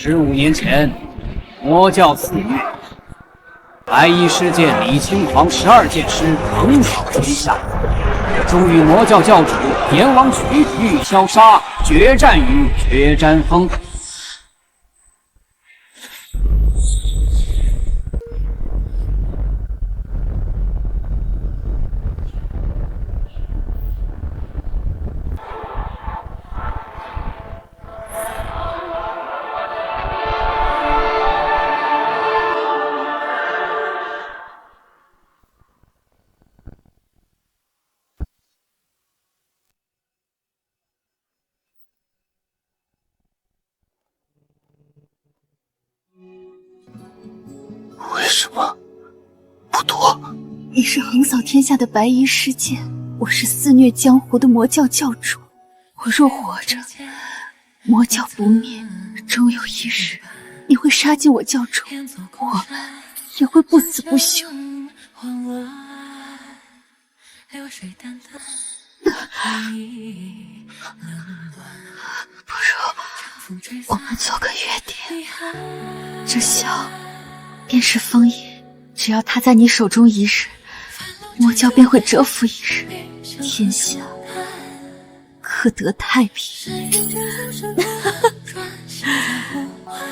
15年前，魔教肆虐，白衣师剑李清狂12剑师横扫天下，终与魔教教主阎王渠玉箫杀决战于决战峰。为什么不躲？你是横扫天下的白衣师剑，我是肆虐江湖的魔教教主。我若活着，魔教不灭，终有一日你会杀进我教中，我也会不死不休。不如我们做个约定，这箫便是封印，只要它在你手中一日，魔教便会蛰伏一日，天下可得太平。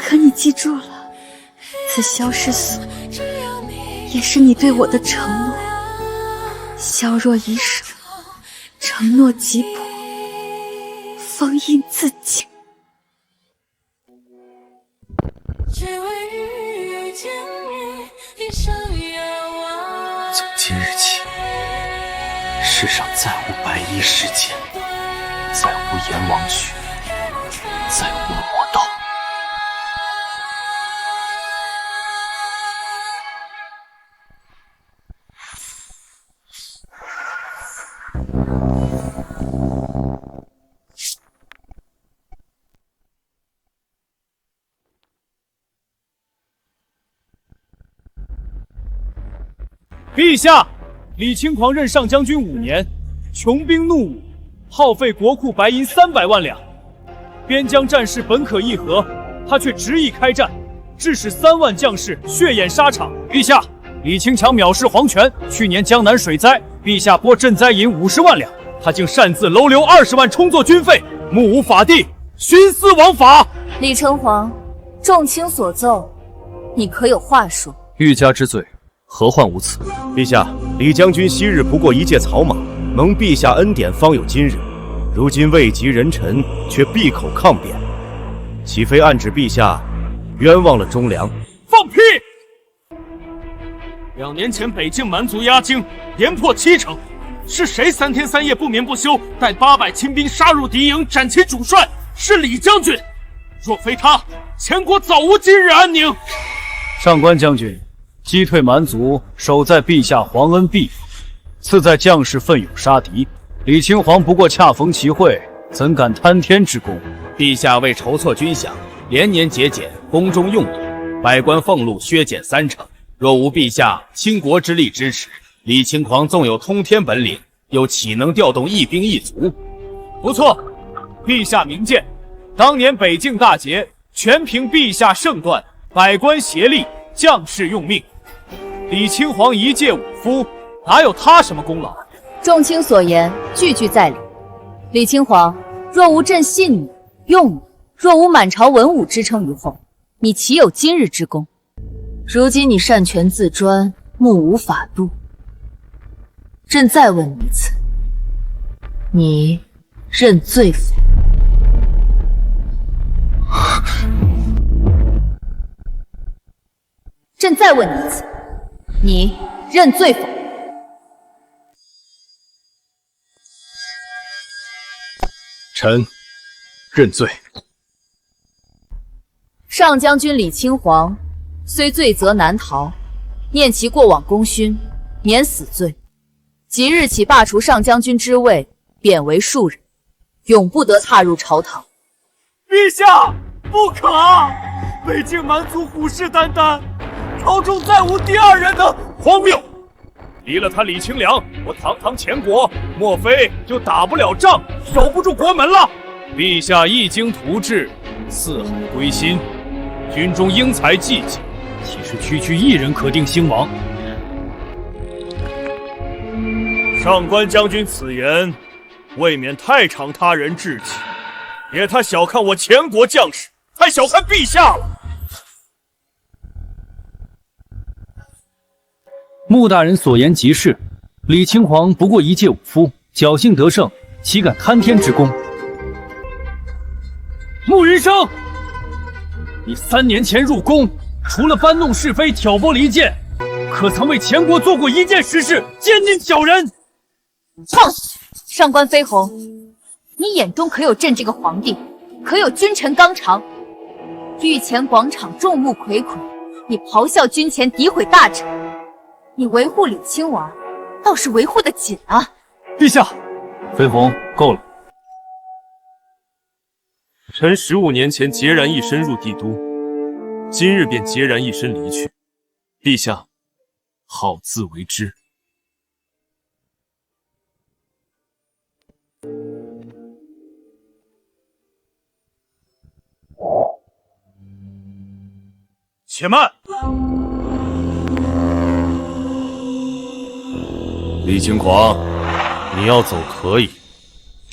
可你记住了，此箫是锁，也是你对我的承诺。箫若已舍，承诺即破，封印自尽。从今日起，世上再无白衣师剑，再无阎王渠，再无魔道。陛下，李清狂任上将军5年，穷兵黩武，耗费国库白银300万两。边疆战事本可议和，他却执意开战，致使3万将士血眼沙场。陛下，李清强藐视皇权，去年江南水灾，陛下拨赈灾银50万两，他竟擅自楼留20万充作军费，目无法纪，徇私枉法。李承皇，众卿所奏，你可有话说？欲加之罪，何患无辞？陛下，李将军昔日不过一介草马，蒙陛下恩典，方有今日。如今位极人臣，却闭口抗辩，岂非暗指陛下冤枉了忠良？放屁！2年前北境蛮族压境，连破70城，是谁3天3夜不眠不休，带800亲兵杀入敌营，斩其主帅？是李将军。若非他，前国早无今日安宁。上官将军，击退蛮族，守在陛下皇恩庇佑，次在将士奋勇杀敌。李清皇不过恰逢其会，怎敢贪天之功？陛下为筹措军饷，连年节俭，宫中用度，百官俸禄削减30%。若无陛下倾国之力支持，李清狂纵有通天本领，又岂能调动一兵一卒？不错，陛下明鉴。当年北境大捷，全凭陛下圣断，百官协力，将士用命。李清皇一介武夫，哪有他什么功劳？众卿所言，句句在理。李清皇，若无朕信你、用你，若无满朝文武支撑于后，你岂有今日之功？如今你擅权自专，目无法度。朕再问你一次，你认罪否？朕再问你一次，你认罪否？臣认罪。上将军李清皇虽罪责难逃，念其过往功勋，免死罪。即日起罢除上将军之位，贬为庶人，永不得踏入朝堂。陛下，不可！北境蛮族虎视眈眈，朝中再无第二人能。荒谬！离了他李清良，我堂堂前国，莫非就打不了仗，守不住国门了？陛下一经图治，四海归心，军中英才济济，岂是区区一人可定兴亡？上官将军此言，未免太长他人志气，也太小看我前国将士，太小看陛下了。穆大人所言极是，李清皇不过一介武夫，侥幸得胜，岂敢贪天之功？穆云生，你3年前入宫，除了搬弄是非、挑拨离间，可曾为前国做过一件实事，奸佞小人？哼！上官飞鸿，你眼中可有朕这个皇帝？可有君臣纲常？御前广场众目睽睽，你咆哮军前，诋毁大臣。你维护李亲王，倒是维护得紧啊！陛下，飞鸿，够了。臣15年前孑然一身入帝都，今日便孑然一身离去。陛下，好自为之。且慢！李清狂，你要走可以，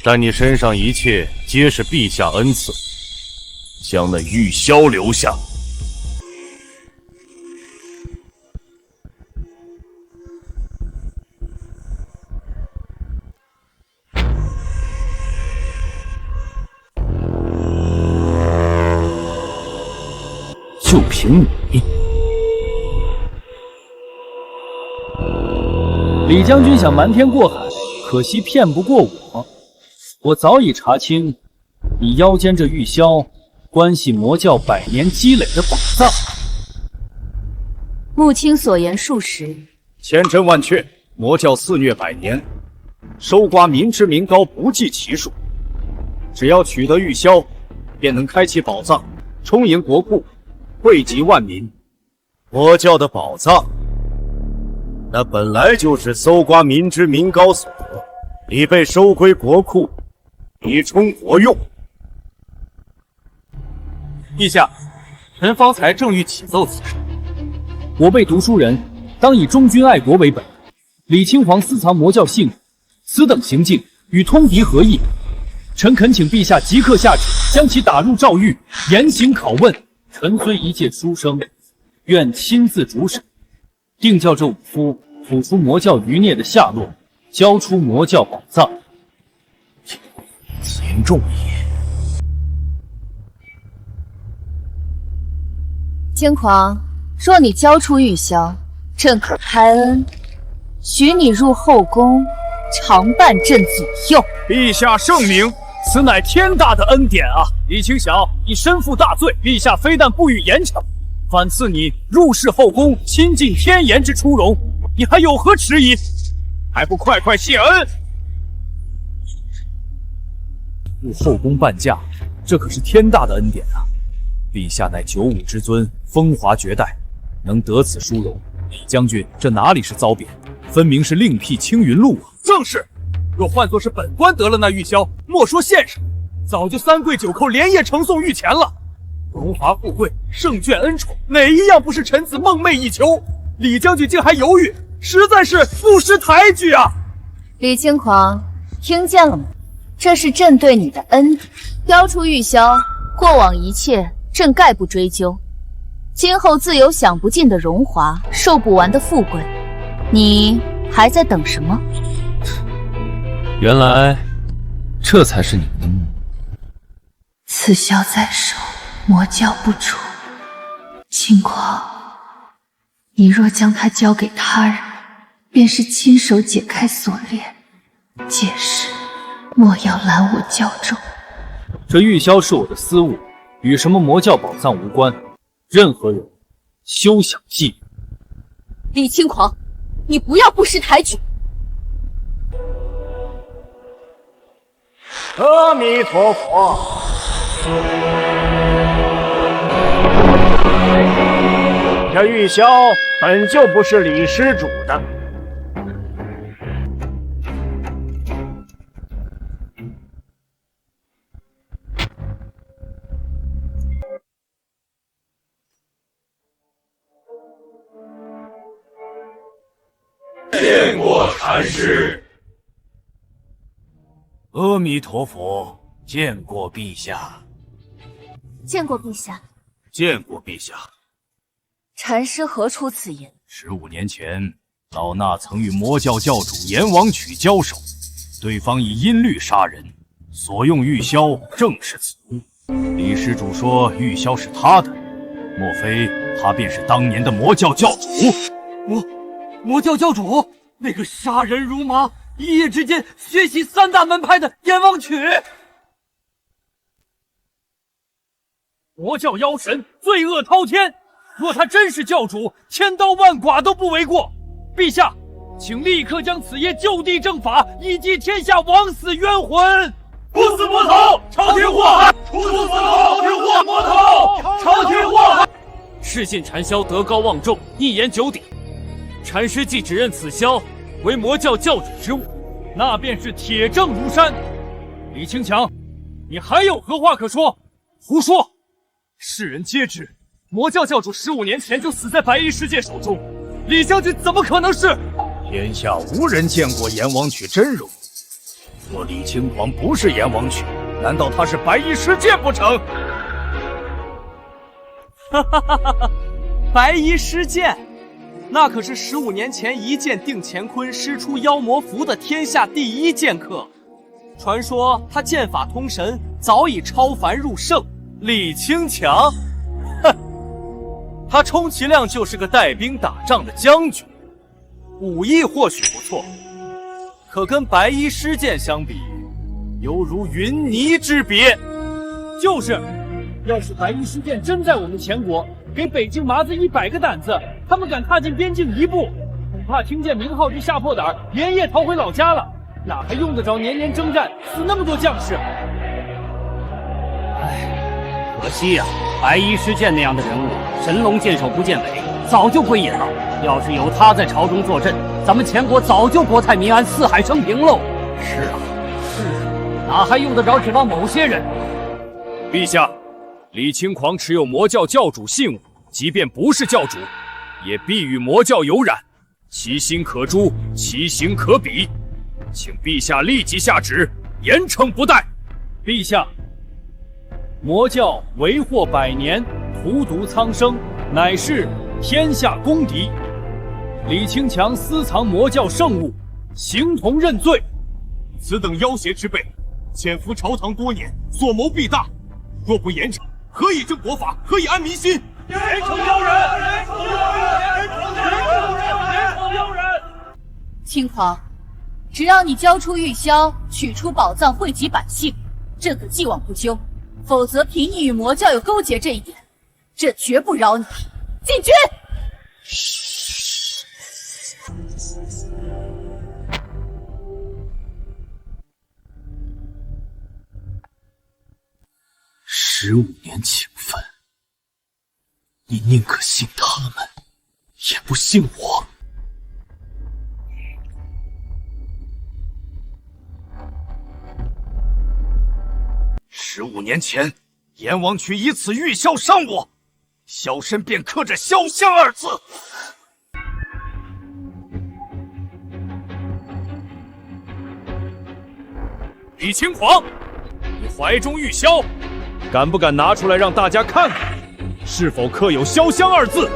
但你身上一切皆是陛下恩赐，将那玉箫留下。就凭你，李将军想瞒天过海，可惜骗不过我。我早已查清，你腰间这玉箫关系魔教100年积累的宝藏。穆青所言属实，千真万确，魔教肆虐100年，收刮民脂民膏不计其数。只要取得玉箫，便能开启宝藏，充盈国库，惠及万民。魔教的宝藏，那本来就是搜刮民脂民膏所得，已被收归国库，以充国用。陛下，臣方才正欲启奏此事。我辈读书人当以忠君爱国为本，李清皇私藏魔教信物，此等行径与通敌何异？臣恳请陛下即刻下旨，将其打入诏狱，严刑拷问。臣虽一介书生，愿亲自主审，定叫这武夫吐出魔教余孽的下落，交出魔教宝藏。严重也。轻狂，若你交出玉箫，朕可开恩，许你入后宫，常伴朕左右。陛下圣明，此乃天大的恩典啊！李清晓，你身负大罪，陛下非但不予严惩，反赐你入仕后宫，亲近天颜之殊荣，你还有何迟疑？还不快快谢恩！入后宫伴驾，这可是天大的恩典啊！陛下乃九五之尊，风华绝代，能得此殊荣，李将军这哪里是遭贬，分明是另辟青云路啊！正是，若换作是本官得了那玉箫，莫说献上，早就3跪9叩，连夜呈送御前了。荣华富贵、圣眷恩宠，哪一样不是臣子梦寐以求？李将军竟还犹豫，实在是不识抬举啊！李轻狂，听见了吗？这是朕对你的恩典，交出玉箫，过往一切朕概不追究。今后自有享不尽的荣华，受不完的富贵，你还在等什么？原来这才是你们的目的。此箫在手，魔教不除。轻狂，你若将它交给他人，便是亲手解开锁链。届时，莫要拦我教众。这玉箫是我的私物，与什么魔教宝藏无关，任何人休想觊觎。李轻狂，你不要不识抬举！阿弥陀佛。这玉箫本就不是李施主的。见过禅师。阿弥陀佛，见过陛下。见过陛下。见过陛下。禅师何出此言？15年前，老衲曾与魔教教主阎王曲交手，对方以阴律杀人，所用玉箫正是此物。李施主说玉箫是他的，莫非他便是当年的魔教教主？魔教教主，那个杀人如麻，一夜之间学习3大门派的阎王曲。魔教妖神罪恶滔天，若他真是教主，千刀万剐都不为过。陛下，请立刻将此夜就地正法，以祭天下枉死冤魂。不死魔头，朝廷祸害！处死朝廷祸魔头，朝廷祸害！是信禅霄德高望重，一言九鼎。禅师既指认此箫为魔教教主之物，那便是铁证如山。李清强，你还有何话可说？胡说！世人皆知，魔教教主15年前就死在白衣世界手中，李将军怎么可能是？天下无人见过阎王曲真容。若李清狂不是阎王曲，难道他是白衣世界不成？哈哈哈哈！白衣施剑，那可是15年前一剑定乾坤，施出妖魔符的天下第一剑客。传说他剑法通神，早已超凡入圣。李清强，哼，他充其量就是个带兵打仗的将军，武艺或许不错，可跟白衣施剑相比，犹如云泥之别。就是，要是白衣施剑真在我们前国，给北京麻子100个胆子，他们敢踏进边境一步，恐怕听见名号就吓破胆，连夜逃回老家了，哪还用得着年年征战，死那么多将士？可惜呀，白衣施剑那样的人物，神龙见首不见尾，早就归隐了。要是有他在朝中坐镇，咱们前国早就国泰民安，四海升平喽。是啊，哪还用得着指望某些人？陛下，李清狂持有魔教教主信物，即便不是教主，也必与魔教有染，其心可诛，其行可比，请陛下立即下旨，严惩不贷。陛下。魔教为祸百年，荼毒苍生，乃是天下公敌。李清强私藏魔教圣物，形同认罪。此等妖邪之辈，潜伏朝堂多年，所谋必大。若不严惩，何以正国法？何以安民心？严惩妖人！严惩妖人！严惩妖人！清狂，只要你交出玉箫，取出宝藏，惠及百姓，朕可既往不咎。否则，凭你与魔教有勾结这一点，朕绝不饶你。进军！15年情分，你宁可信他们，也不信我。15年前，阎王曲以此玉箫伤我，箫身便刻着“潇湘”2字。李清狂，你怀中玉箫，敢不敢拿出来让大家看看，是否刻有“潇湘”2字？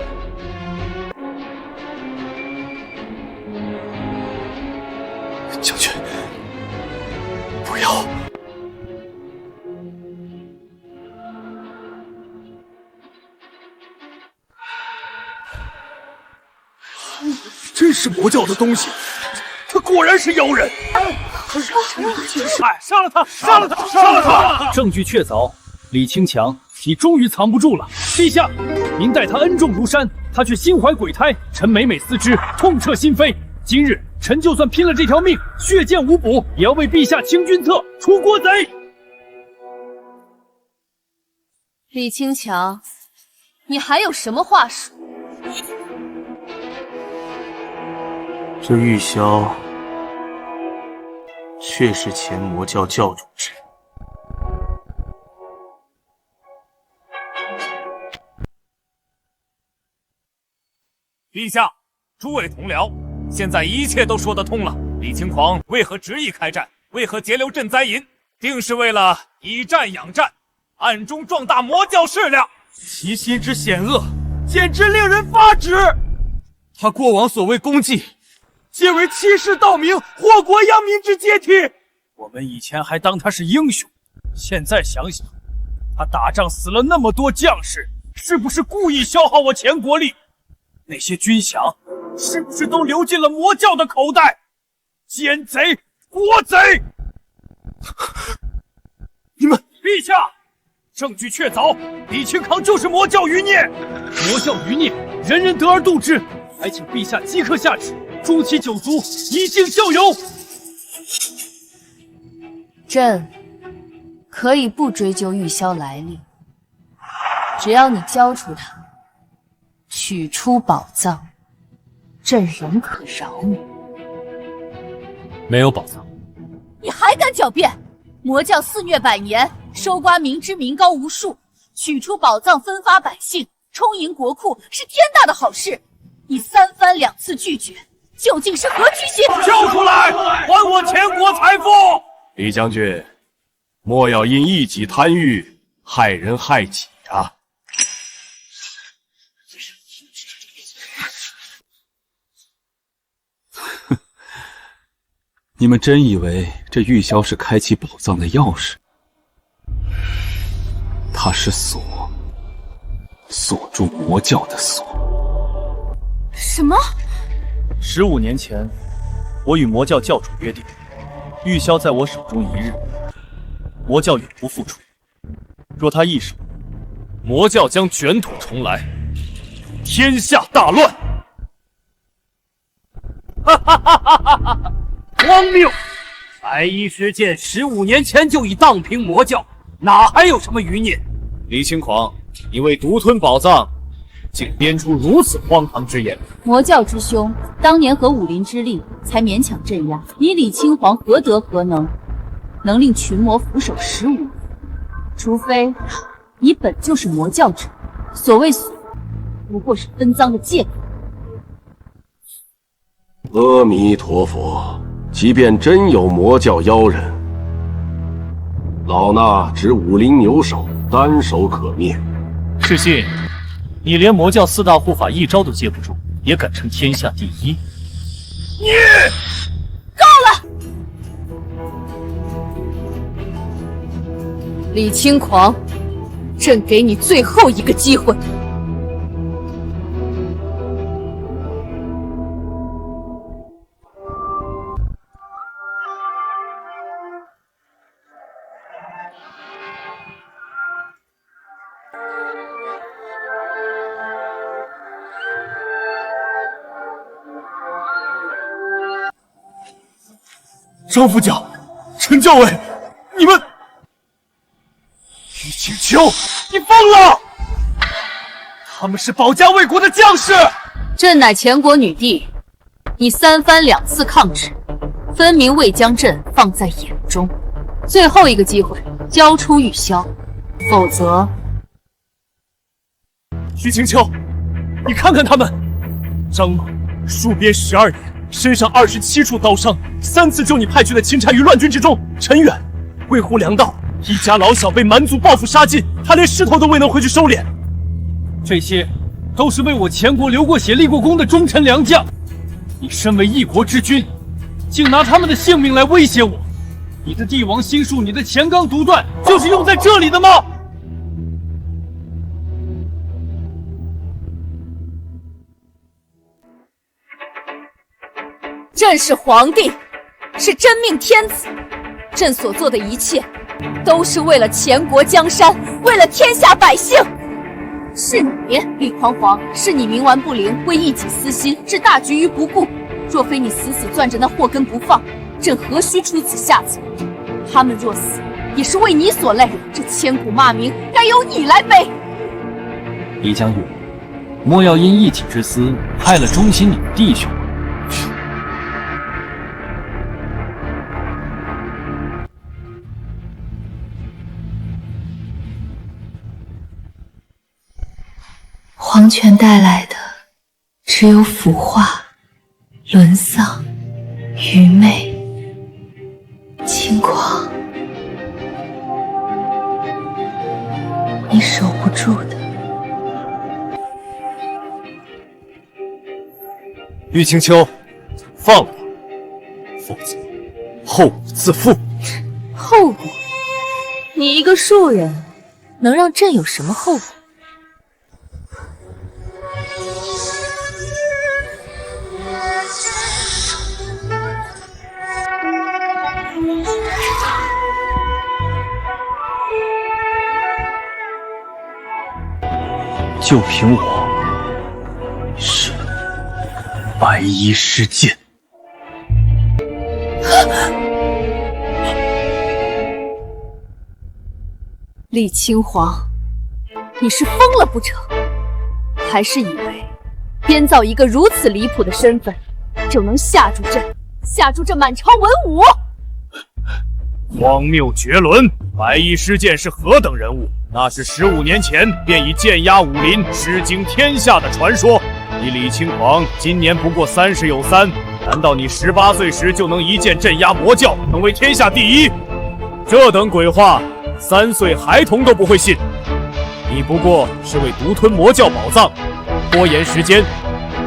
将军，不要！真是魔教的东西，他果然是妖人！杀了他！杀了他！杀了他！证据确凿，李清强，你终于藏不住了。陛下，您待他恩重如山，他却心怀鬼胎，臣每每思之，痛彻心扉。今日臣就算拼了这条命，血溅无补，也要为陛下清君侧，除国贼。李清强，你还有什么话说？这玉箫确是前魔教教主之。陛下，诸位同僚，现在一切都说得通了。李轻狂为何执意开战？为何截留赈灾银？定是为了以战养战，暗中壮大魔教势力。其心之险恶，简直令人发指。他过往所谓功绩，皆为欺世盗名、祸国殃民之阶梯。我们以前还当他是英雄，现在想想，他打仗死了那么多将士，是不是故意消耗我钱国力？那些军饷是不是都流进了魔教的口袋？奸贼，国贼！你们，陛下，证据确凿，李清康就是魔教余孽。魔教余孽，人人得而诛之。还请陛下即刻下旨，诛其九族，以儆效尤。朕可以不追究玉箫来历，只要你交出他，取出宝藏，朕仍可饶你。没有宝藏，你还敢狡辩？魔教肆虐百年，收刮民脂民膏无数，取出宝藏分发百姓，充盈国库是天大的好事。你3番2次拒绝，究竟是何居心？交出来，还我钱国财富！李将军，莫要因一己贪欲害人害己啊！你们真以为这玉箫是开启宝藏的钥匙？它是锁，锁住魔教的锁。什么？15年前，我与魔教教主约定，玉箫在我手中一日，魔教永不复出。若他易手，魔教将卷土重来，天下大乱。哈哈哈哈哈哈！荒谬！白衣师剑15年前就已荡平魔教，哪还有什么余孽？李轻狂，你为独吞宝藏，竟编出如此荒唐之言。魔教之凶，当年合武林之力才勉强镇压，你李清皇何德何能，能令群魔俯首15年？除非你本就是魔教者，所谓所不过是分赃的借口。阿弥陀佛，即便真有魔教妖人，老衲只武林牛首，单手可灭。是信，你连魔教4大护法一招都接不住，也敢称天下第一？你够了！李轻狂，朕给你最后一个机会。张副将、陈教委，你们……于景秋，你疯了！他们是保家卫国的将士。朕乃前国女帝，你3番2次抗旨，分明未将朕放在眼中。最后一个机会，交出玉箫，否则……于景秋，你看看他们，张猛戍边12年。身上27处刀伤，3次救你派去的钦差于乱军之中。陈远为护粮道，一家老小被蛮族报复杀尽，他连尸头都未能回去收敛。这些都是为我前国流过血、立过功的忠臣良将。你身为一国之君，竟拿他们的性命来威胁我！你的帝王心术，你的钱纲独断，就是用在这里的吗？朕是皇帝，是真命天子，朕所做的一切，都是为了前国江山，为了天下百姓。是你李匡皇，是你冥顽不灵，为一己私心，置大局于不顾。若非你死死攥着那祸根不放，朕何须出此下策？他们若死，也是为你所累，这千古骂名，该由你来背。李将军，莫要因一己之私，害了忠心你的弟兄。皇权带来的只有腐化沦丧、愚昧、轻狂，你守不住的。玉清秋，放了他，否则后果自负。后果？你一个庶人，能让朕有什么后果？就凭我，是白衣施剑。李清皇，你是疯了不成？还是以为编造一个如此离谱的身份，就能吓住朕，吓住这满朝文武？荒谬绝伦！白衣施剑是何等人物？那是15年前便已剑压武林、吃惊天下的传说。你李清皇今年不过30有3，难道你18岁时就能一剑镇压魔教，成为天下第一？这等鬼话，3岁孩童都不会信。你不过是为独吞魔教宝藏，拖延时间，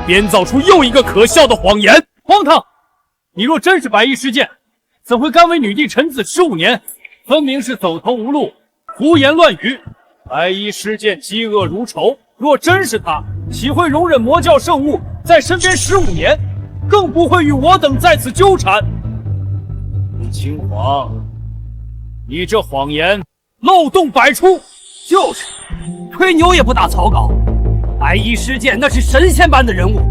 编造出又一个可笑的谎言。荒唐！你若真是白衣施剑，怎会甘为女帝臣子15年？分明是走投无路，胡言乱语。白衣施剑，嫉恶如仇。若真是他，岂会容忍魔教圣物在身边15年？更不会与我等在此纠缠。李清皇，你这谎言漏洞百出。就是，吹牛也不打草稿。白衣施剑那是神仙般的人物，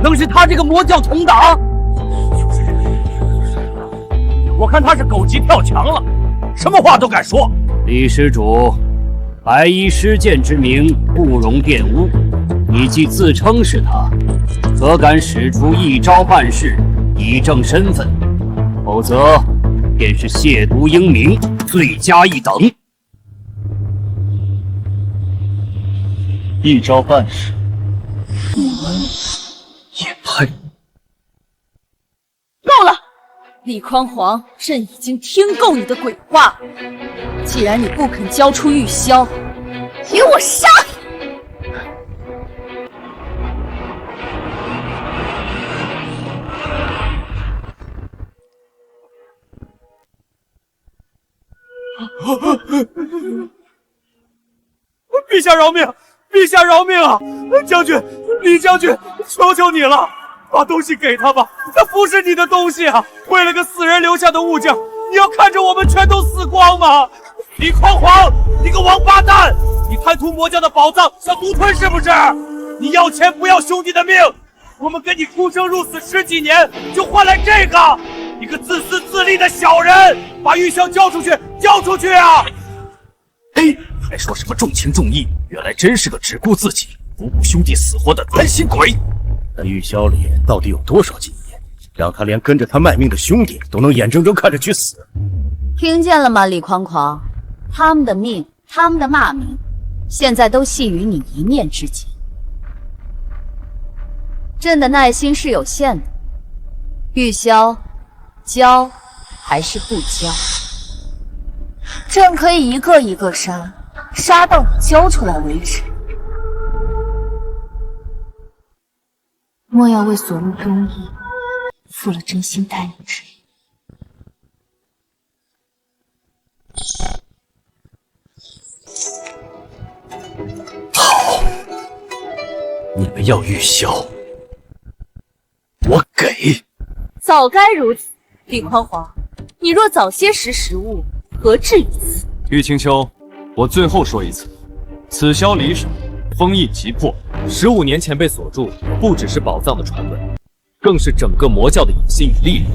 能是他这个魔教同党？我看他是狗急跳墙了，什么话都敢说。李施主，白衣施剑之名不容玷污，你既自称是他，何敢使出一招半式以正身份？否则便是亵渎英名，罪加一等。一招半式，你们也配？够了！李匡皇，朕已经听够你的鬼话。既然你不肯交出玉箫，给我杀！陛下饶命！陛下饶命啊！将军，李将军，求求你了，把东西给他吧，那不是你的东西啊！为了个死人留下的物件，你要看着我们全都死光吗？李匡皇，你个王八蛋！你贪图魔教的宝藏，想独吞是不是？你要钱不要兄弟的命！我们跟你出生入死10几年，就换来这个！你个自私自利的小人！把玉箫交出去，交出去啊！嘿，还说什么重情重义，原来真是个只顾自己不顾兄弟死活的贪心鬼！那玉箫里到底有多少金银，让他连跟着他卖命的兄弟都能眼睁睁看着去死？听见了吗，李匡狂？他们的命，他们的骂名，现在都系于你一念之间。朕的耐心是有限的，玉箫，交还是不交？朕可以一个一个杀，杀到你交出来为止。莫要为所慕忠义，负了真心待你之意。好，你们要玉箫，我给。早该如此，李匡皇，你若早些识时务，何至于此？玉清秋，我最后说一次，此箫离手，封印即破。15年前被锁住，不只是宝藏的传闻，更是整个魔教的野心与力量。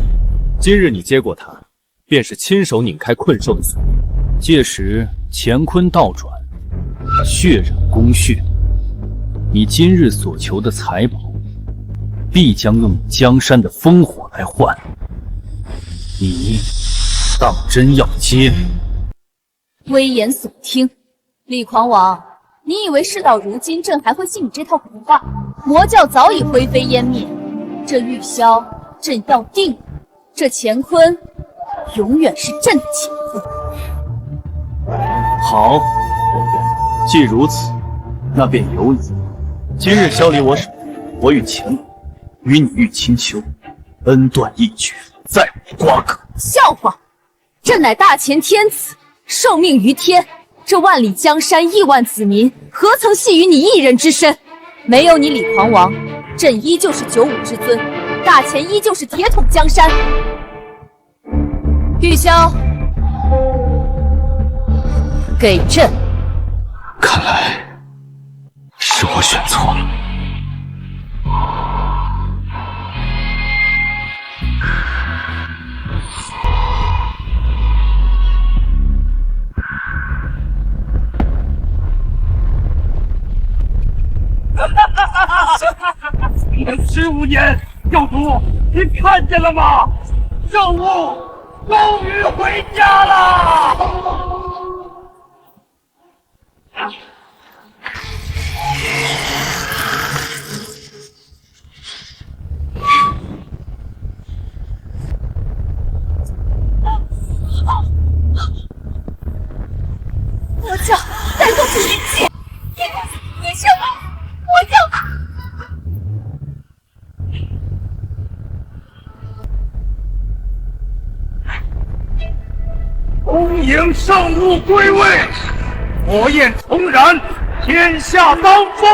今日你接过它，便是亲手拧开困兽的锁。届时乾坤倒转，血染宫血，你今日所求的财宝，必将用你江山的烽火来换。你当真要接？危言耸听，李狂王，你以为事到如今，朕还会信你这套胡话？魔教早已灰飞烟灭，这玉箫朕要定，这乾坤永远是朕的乾坤。好，既如此，那便由你。今日消离我手，我与乾坤，与你玉清秋，恩断义绝，再无瓜葛。笑话！朕乃大乾天子，受命于天，这万里江山亿万子民，何曾系于你一人之身？没有你李狂王，朕依旧是95之尊，大乾依旧是铁桶江山。玉箫，给朕。看来是我选错了。15年，教主，您看见了吗？圣物终于回家了。魔教带动着一切，你什么？魔教。恭迎圣物归位，火焰重燃，天下当风。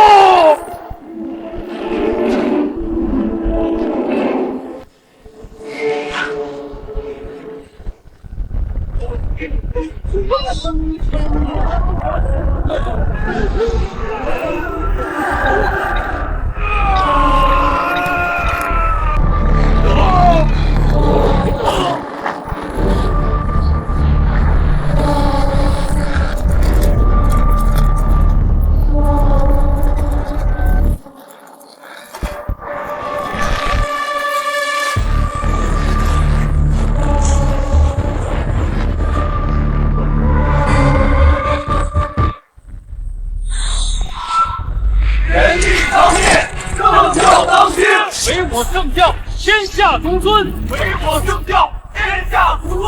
唯我圣教，天下独尊；唯我圣教，天下独尊。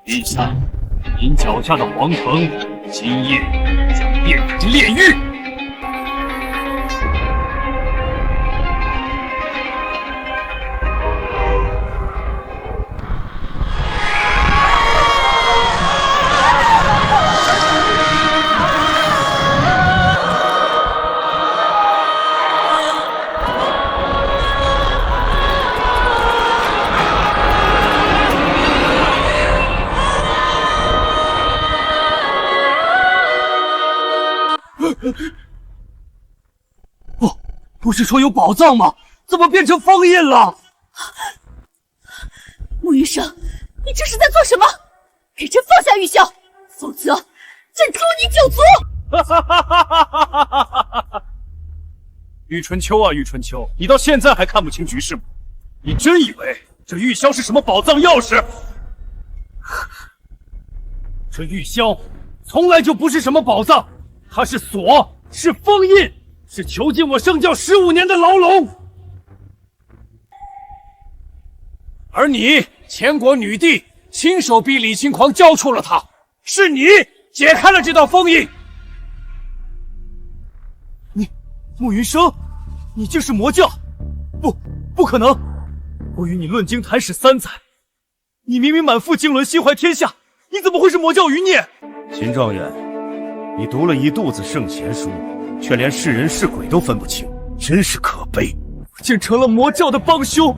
陛下，您脚下的皇城，今夜将变成炼狱。不是说有宝藏吗？怎么变成封印了？穆云生，你这是在做什么？给朕放下玉箫，否则朕诛你9族！玉春秋啊，玉春秋，你到现在还看不清局势吗？你真以为这玉箫是什么宝藏钥匙？这玉箫从来就不是什么宝藏，它是锁，是封印。是囚禁我圣教15年的牢笼，而你前国女帝亲手逼李轻狂交出了他，是你解开了这道封印。你，穆云生，你竟是魔教？不可能！我与你论经谈史3载，你明明满腹经纶，心怀天下，你怎么会是魔教余孽？秦状元，你读了一肚子圣贤书，却连是人是鬼都分不清，真是可悲！竟成了魔教的帮凶，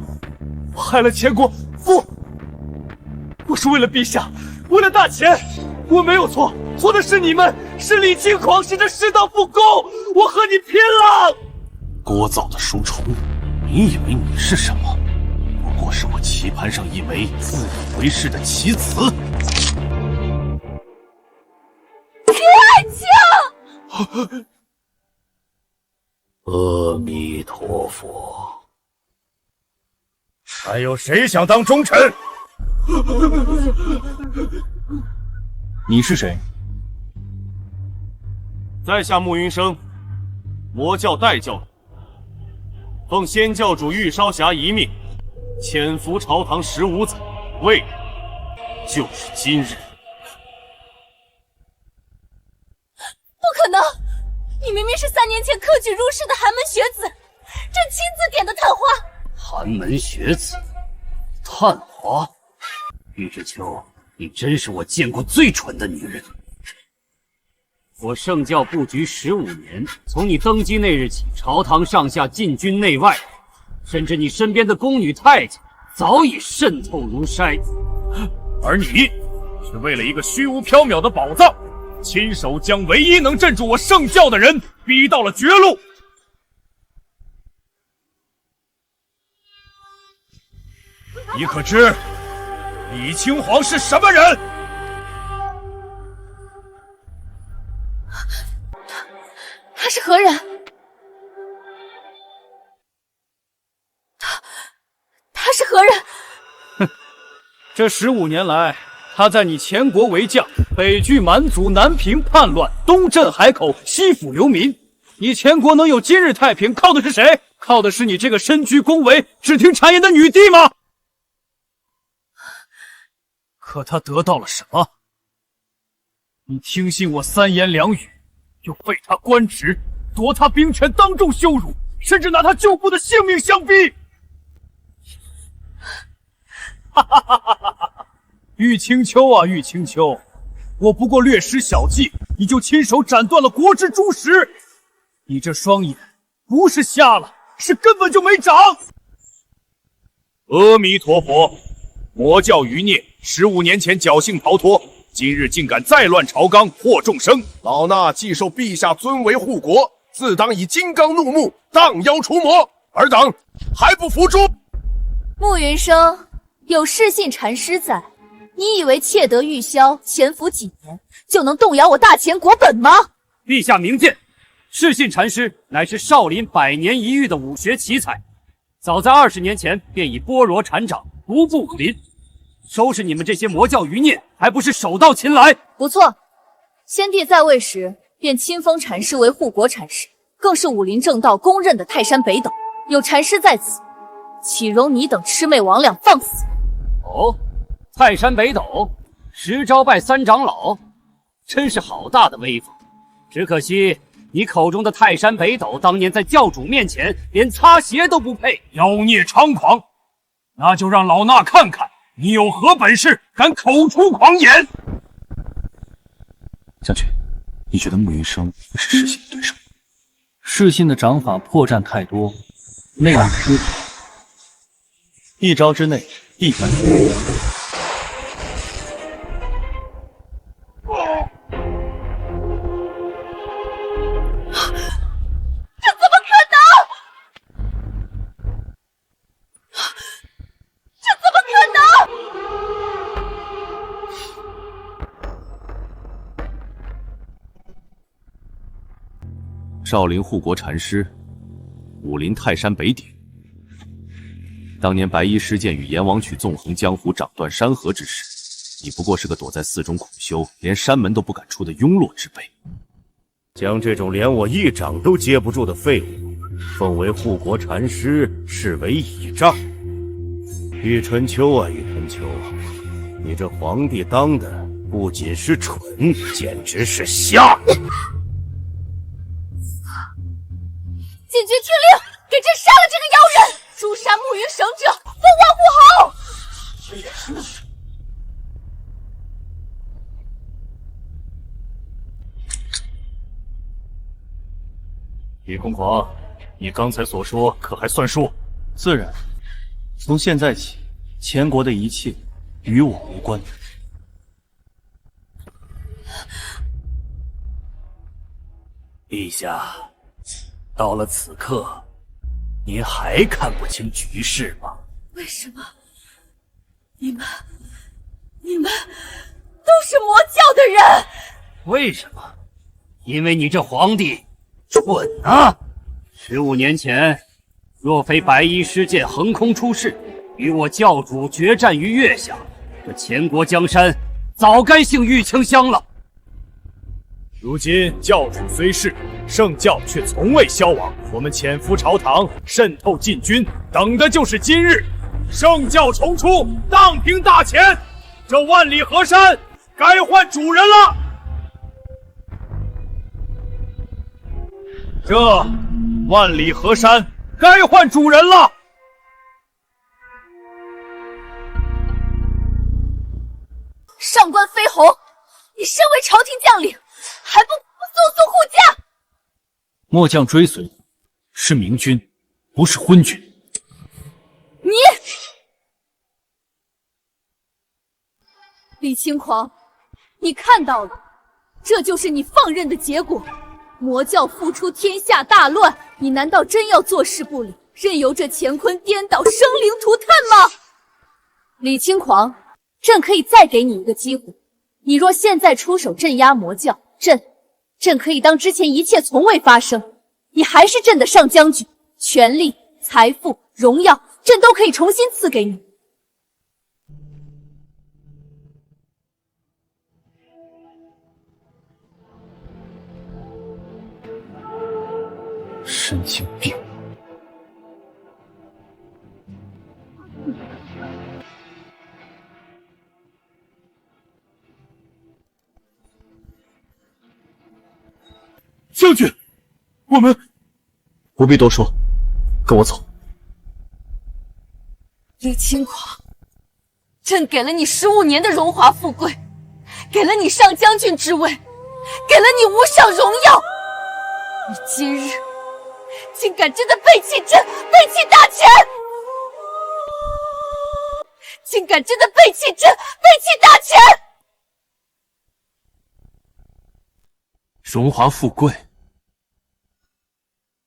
我害了前国，我是为了陛下，为了大钱，我没有错，错的是你们，是李轻狂，是这世道不公，我和你拼了！聒噪的书虫，你以为你是什么？不过是我棋盘上一枚自以为是的棋子。爱卿。阿弥陀佛。还有谁想当忠臣？你是谁？在下穆云生，魔教代教主，奉先教主玉烧霞遗命，潜伏朝堂15载，未日就是今日。不可能！你明明是3年前科举入仕的寒门学子，朕亲自点的探花。寒门学子，探花。玉之秋，你真是我见过最蠢的女人。我圣教布局15年，从你登基那日起，朝堂上下禁军内外，甚至你身边的宫女太监，早已渗透如筛。而你，是为了一个虚无缥缈的宝藏，亲手将唯一能镇住我圣教的人逼到了绝路。你可知李清皇是什么人？他是何人？他是何人？哼，这15年来，他在你前国为将，北拒蛮族，南平叛乱，东镇海口，西抚流民。你前国能有今日太平，靠的是谁？靠的是你这个身居宫闱、只听谗言的女帝吗？可他得到了什么？你听信我3言2语，又废他官职，夺他兵权，当众羞辱，甚至拿他旧部的性命相逼。哈哈哈哈哈哈！玉清秋啊，玉清秋，我不过略施小计，你就亲手斩断了国之柱石。你这双眼不是瞎了，是根本就没长。阿弥陀佛，魔教余孽15年前侥幸逃脱，今日竟敢再乱朝纲，祸众生。老衲既受陛下尊为护国，自当以金刚怒目，荡妖除魔。尔等还不服诛？慕云生，有世信禅师在，你以为窃得玉箫，潜伏几年就能动摇我大前国本吗？陛下明鉴，世信禅师乃是少林100年一遇的武学奇才，早在20年前便已般若禅掌，独步武林。收拾你们这些魔教余孽，还不是手到擒来？不错，先帝在位时便亲封禅师为护国禅师，更是武林正道公认的泰山北斗。有禅师在此，岂容你等魑魅魍魉放肆？哦，泰山北斗10招拜3长老，真是好大的威风。只可惜你口中的泰山北斗，当年在教主面前连擦鞋都不配。妖孽猖狂，那就让老衲看看你有何本事，敢口出狂言！将军，你觉得慕云生会是世信的对手？世信的掌法破绽太多，内力失衡，一招之内必然输。这怎么可能？这怎么可能？少林护国禅师，武林泰山北顶。当年白衣施剑与阎王曲纵横江湖，掌断山河之时，你不过是个躲在寺中苦修，连山门都不敢出的庸弱之辈。将这种连我一掌都接不住的废物，奉为护国禅师，视为倚仗。玉春秋啊，玉春秋，你这皇帝当的不仅是蠢，简直是瞎。禁军听令，给朕杀了这个妖人，诛杀慕云省者，封王护侯。李公皇，你刚才所说可还算数？自然，从现在起，前国的一切与我无关。陛下，到了此刻，您还看不清局势吗？为什么？你们都是魔教的人？为什么？因为你这皇帝蠢啊！15年前，若非白衣施剑横空出世，与我教主决战于月下，这前国江山早该姓玉清香了。如今教主虽逝，圣教却从未消亡。我们潜伏朝堂，渗透禁军，等的就是今日，圣教重出，荡平大前。这万里河山该换主人了。这万里河山该换主人了。上官飞鸿，你身为朝廷将领，还不速速护驾！末将追随的是明君，不是昏君。你，李轻狂，你看到了，这就是你放任的结果。魔教复出，天下大乱，你难道真要坐视不理，任由这乾坤颠倒，生灵涂炭吗？李轻狂，朕可以再给你一个机会，你若现在出手镇压魔教，朕可以当之前一切从未发生，你还是朕的上将军，权力、财富、荣耀，朕都可以重新赐给你。神经病！将军，我们不必多说，跟我走。李轻狂，朕给了你15年的荣华富贵，给了你上将军之位，给了你无上荣耀，你今日竟敢真的背弃朕，背弃大权！竟敢真的背弃朕，背弃大权！荣华富贵，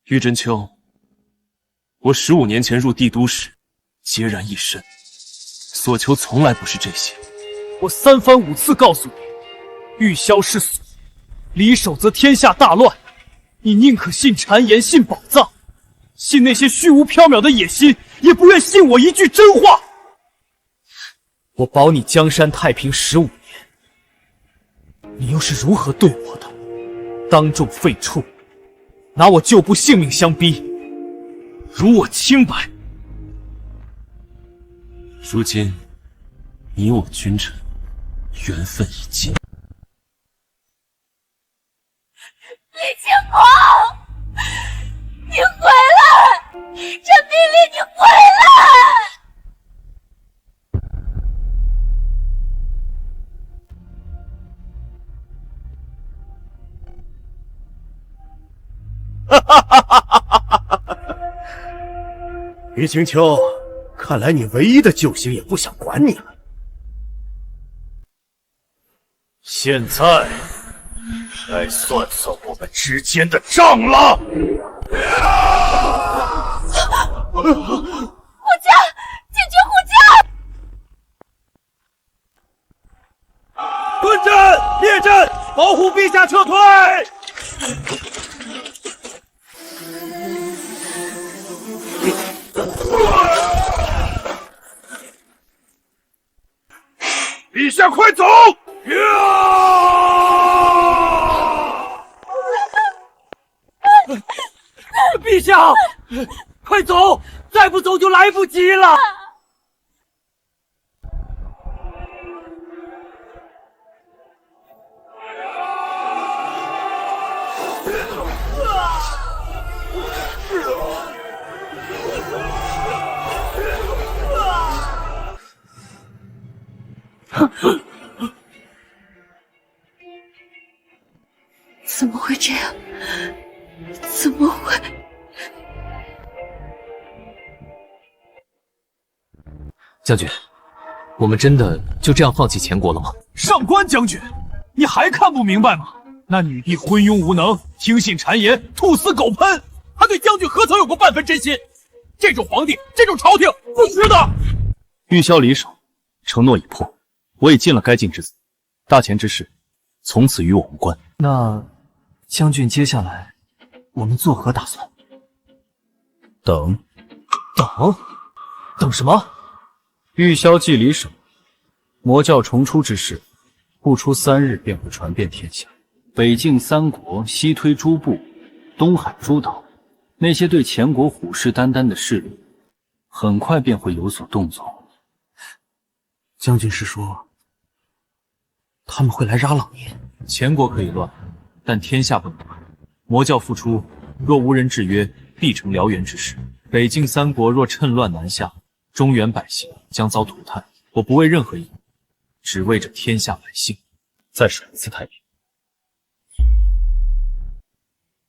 玉真秋，我15年前入帝都时，孑然一身，所求从来不是这些。我3番5次告诉你，欲消是所，离手则天下大乱。你宁可信谗言，信宝藏，信那些虚无缥缈的野心，也不愿信我一句真话。我保你江山太平15年，你又是如何对我的？当众废黜，拿我旧部性命相逼，辱我清白。如今，你我君臣缘分已尽。李轻狂，你回来！朕命令你回来！于青秋，看来你唯一的救星也不想管你了。现在该算算我们之间的账了。护驾，禁军护驾！蹲阵，列阵，保护陛下撤退！陛下，快走！陛下，快走！再不走就来不及了。怎么会这样？怎么会？将军，我们真的就这样放弃前国了吗？上官将军，你还看不明白吗？那女帝昏庸无能，听信谗言，兔死狗烹，他对将军何曾有过半分真心？这种皇帝，这种朝廷，不值得。玉箫离手，承诺已破，我已尽了该尽之责，大前之事，从此与我无关。那将军接下来我们作何打算？等什么？玉箫既离手，魔教重出之事，不出3日便会传遍天下。北境3国，西推诸部，东海诸岛，那些对前国虎视眈眈的势力，很快便会有所动作。将军是说，他们会来拉朗耶？前国可以乱，但天下不能乱。魔教复出，若无人制约，必成燎原之势。北境三国若趁乱南下，中原百姓将遭涂炭。我不为任何一，只为这天下百姓。再守一次太平。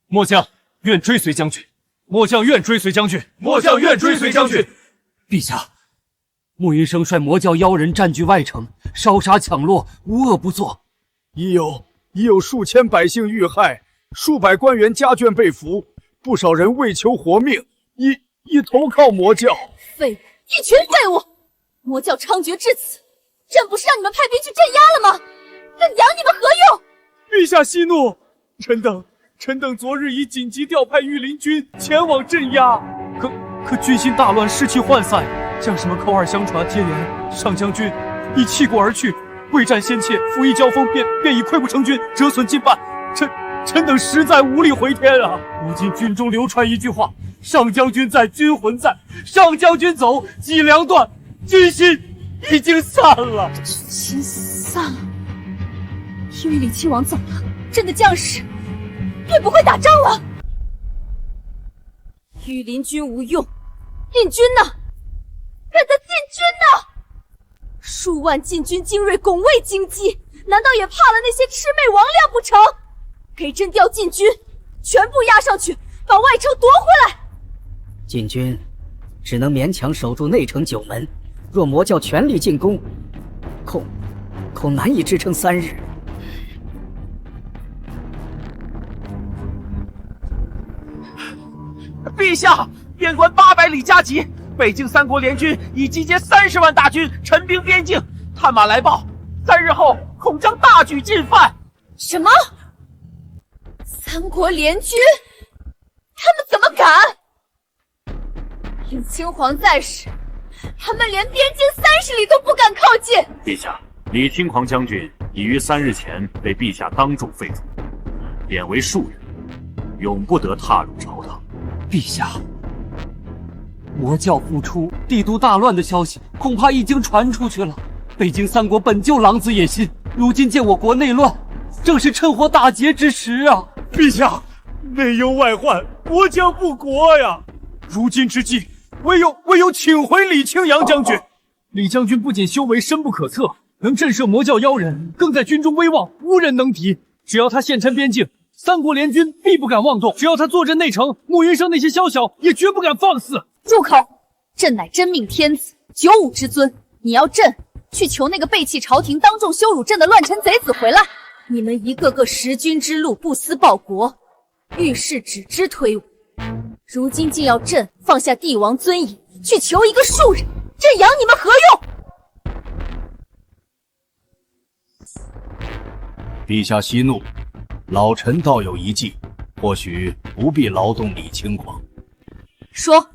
末将愿追随将军。末将愿追随将军。末将愿追随将军。陛下，穆云生率魔教妖人占据外城，烧杀抢掠，无恶不作。已有数千百姓遇害，数百官员家眷被俘，不少人为求活命，已投靠魔教。废物，一群废物！魔教猖獗至此，朕不是让你们派兵去镇压了吗？朕养你们何用？陛下息怒，臣等昨日已紧急调派御林军前往镇压，可军心大乱，士气涣散，将士们口耳相传，接连上将军已弃国而去，未战先怯，甫一交锋便已溃不成军，折损近半。臣等实在无力回天啊！如今军中流传一句话：上将军在，军魂在。上将军走，脊梁断，军心已经散了。军心散了，因为李亲王走了，朕的将士便不会打仗了。御林军无用，禁军呢？朕的禁军呢？数万禁军精锐，拱卫京畿，难道也怕了那些魑魅魍魉不成？给朕调禁军，全部压上去，把外城夺回来。禁军只能勉强守住内城9门，若魔教全力进攻，恐难以支撑3日。陛下，边关800里加急，北境三国联军已集结30万大军，陈兵边境。探马来报，3日后恐将大举进犯。什么？三国联军？他们怎么敢？李清皇在时，他们连边境30里都不敢靠近。陛下，李清皇将军已于3日前被陛下当众废除，贬为庶人，永不得踏入朝堂。陛下，魔教复出、帝都大乱的消息恐怕已经传出去了。北境三国本就狼子野心，如今见我国内乱，正是趁火打劫之时啊！陛下，内忧外患，国将不国呀！如今之计，唯有请回李清扬将军。李将军不仅修为深不可测，能震慑魔教妖人，更在军中威望无人能敌。只要他现参边境，三国联军必不敢妄动；只要他坐镇内城，穆云生那些宵小也绝不敢放肆。住口！朕乃真命天子，95之尊，你要朕去求那个背弃朝廷、当众羞辱朕的乱臣贼子回来？你们一个个识君之路，不思报国，遇事只知推诿。如今竟要朕放下帝王尊严，去求一个庶人，朕养你们何用？陛下息怒，老臣倒有一计，或许不必劳动李清皇。说，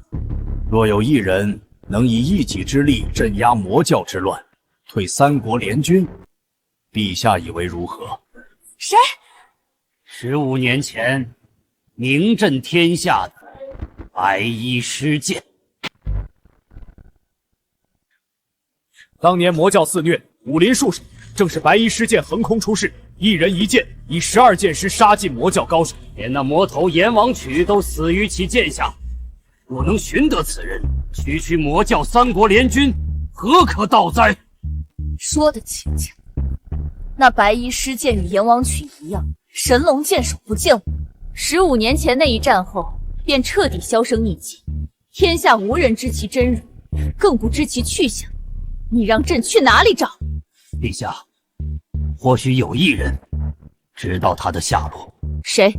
若有一人能以一己之力镇压魔教之乱，退三国联军，陛下以为如何？谁？15年前名震天下的白衣施剑。当年魔教肆虐，武林术士，正是白衣施剑横空出世，一人一剑，以12剑师杀尽魔教高手，连那魔头阎王曲都死于其剑下。若能寻得此人，区区魔教三国联军，何可道哉？说得轻巧。那白衣施剑与阎王曲一样，神龙见首不见尾。15年前那一战后，便彻底销声匿迹，天下无人知其真容，更不知其去向。你让朕去哪里找？陛下，或许有一人知道他的下落。谁？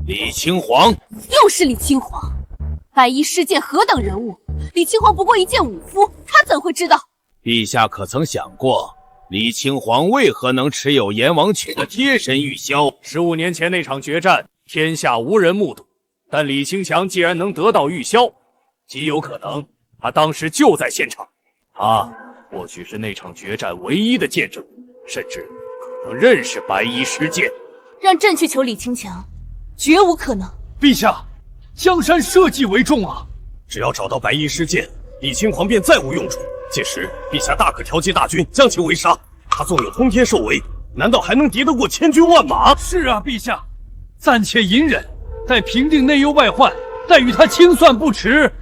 李清皇。又是李清皇。白衣施剑何等人物？李清皇不过一介武夫，他怎会知道？陛下可曾想过，李清皇为何能持有阎王曲的贴身玉箫？15年前那场决战，天下无人目睹，但李清强既然能得到玉箫，极有可能他当时就在现场。他或许是那场决战唯一的见证，甚至可能认识白衣施剑。让朕去求李清强，绝无可能。陛下，江山社稷为重啊！只要找到白衣施剑，李清皇便再无用处。届时，陛下大可调集大军，将其围杀。他纵有通天兽围，难道还能敌得过千军万马？是啊，陛下，暂且隐忍，待平定内忧外患，再与他清算不迟。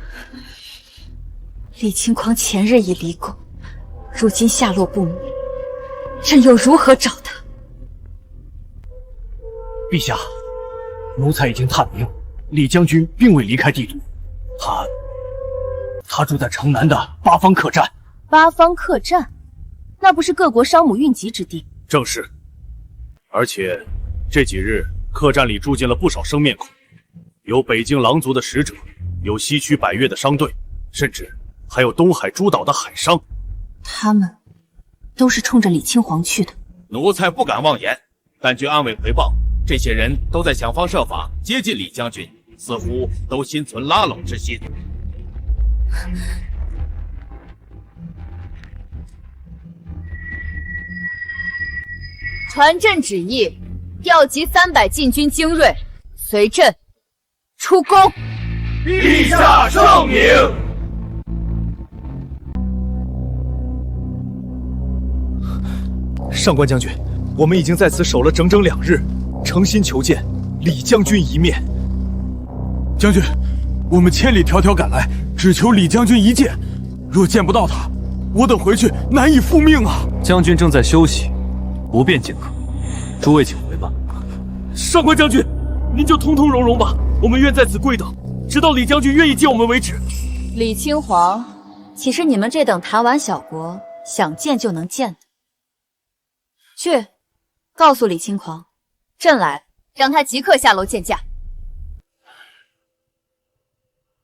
李清狂前日已离宫，如今下落不明，朕又如何找他？陛下，奴才已经探明，李将军并未离开帝都，他住在城南的八方客栈。八方客栈，那不是各国商母运集之地？正是。而且这几日客栈里住进了不少生面孔，有北京狼族的使者，有西区百越的商队，甚至还有东海诸岛的海商。他们都是冲着李清皇去的。奴才不敢妄言，但据安委回报，这些人都在想方设法接近李将军，似乎都心存拉拢之心。传朕旨意，调集300禁军精锐，随朕出宫。陛下圣明。上官将军，我们已经在此守了整整2日，诚心求见李将军一面。将军，我们千里迢迢赶来，只求李将军一见。若见不到他，我等回去难以复命啊！将军正在休息，不便见客，诸位请回吧。上官将军，您就通通融融吧，我们愿在此跪等，直到李将军愿意见我们为止。李清皇，岂是你们这等弹丸小国想见就能见的？去，告诉李清皇，朕来了，让他即刻下楼见驾。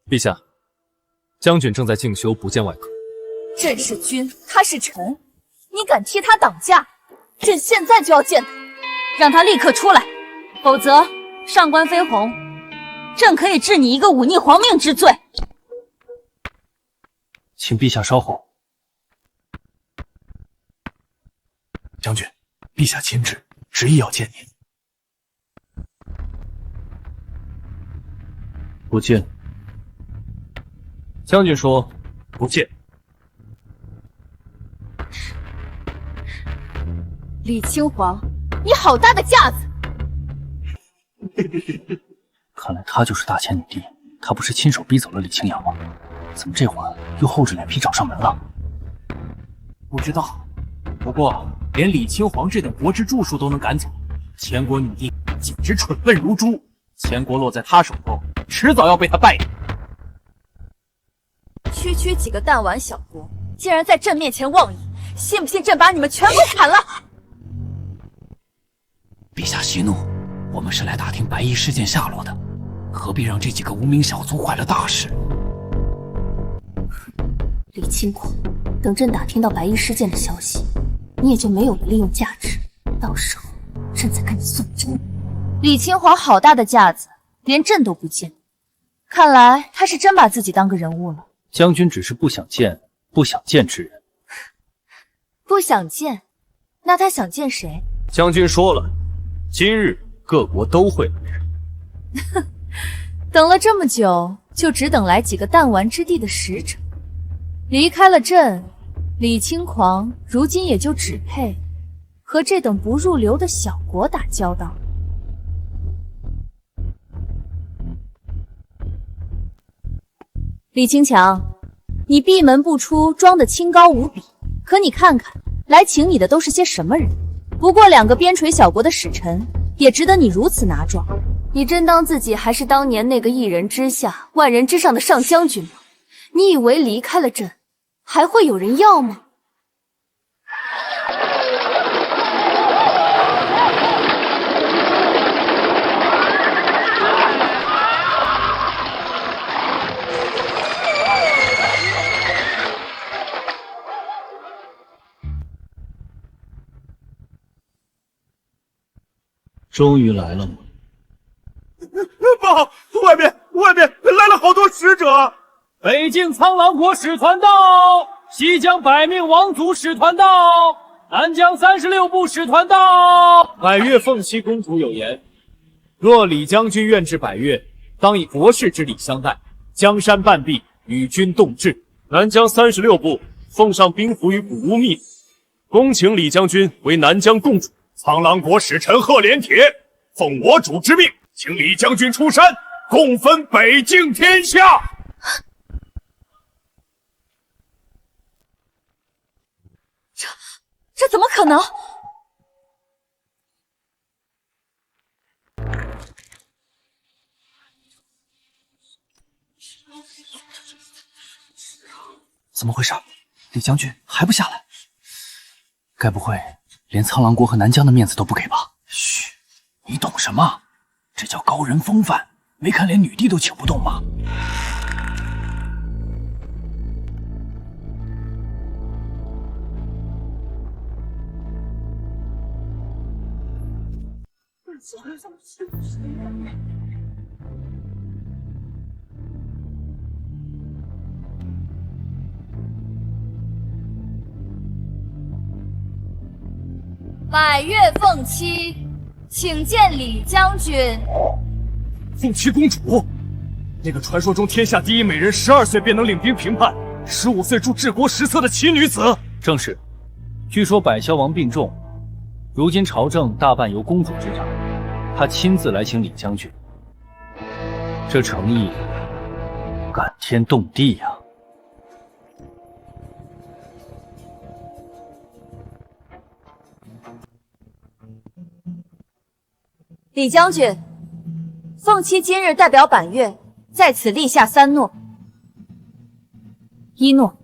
陛下，将军正在静修，不见外客。朕是君，他是臣，你敢替他挡驾？朕现在就要见他，让他立刻出来，否则上官飞鸿，朕可以治你一个忤逆皇命之罪。请陛下稍后。将军，陛下亲旨，执意要见您。不见。将军说不见。李清皇，你好大的架子！看来她就是大千女帝，她不是亲手逼走了李清扬吗？怎么这会儿又厚着脸皮找上门了？不知道，不过连李清皇这等国之著述都能赶走，前国女帝简直蠢笨如猪。前国落在他手中，迟早要被他败掉。区几个弹丸小国，竟然在朕面前妄议，信不信朕把你们全部砍了？陛下息怒，我们是来打听白衣事件下落的，何必让这几个无名小卒坏了大事？李清狂，等朕打听到白衣事件的消息，你也就没有了利用价值，到时候朕再跟你算账。李清皇好大的架子，连朕都不见，看来他是真把自己当个人物了。将军只是不想见之人。不想见，那他想见谁？将军说了，今日各国都会来。等了这么久，就只等来几个弹丸之地的使者。离开了朕，李清狂如今也就只配和这等不入流的小国打交道。李清强，你闭门不出，装得清高无比，可你看看，来请你的都是些什么人？不过2个边陲小国的使臣，也值得你如此拿状。你真当自己还是当年那个一人之下万人之上的上将军吗？你以为离开了朕，还会有人要吗？终于来了吗？不好，外面来了好多使者！北境苍狼国使团到，西疆百命王族使团到，南疆36部使团到。百越凤栖公主有言，若李将军愿至百越，当以国士之礼相待，江山半壁，与君共治。南疆36部奉上兵符与谷物密，恭请李将军为南疆共主。苍狼国使臣贺连铁奉我主之命，请李将军出山，共分北境天下。这怎么可能？怎么回事？李将军还不下来？该不会连苍狼国和南疆的面子都不给吧？嘘，你懂什么？这叫高人风范，没看连女帝都请不动吗？百越凤七，请见李将军。凤七公主，那个传说中天下第一美人，12岁便能领兵平叛，15岁著治国实策的奇女子。正是，据说百霄王病重，如今朝政大半由公主执掌，她亲自来请李将军，这诚意感天动地呀！李将军，凤七今日代表百越在此立下3诺：一诺，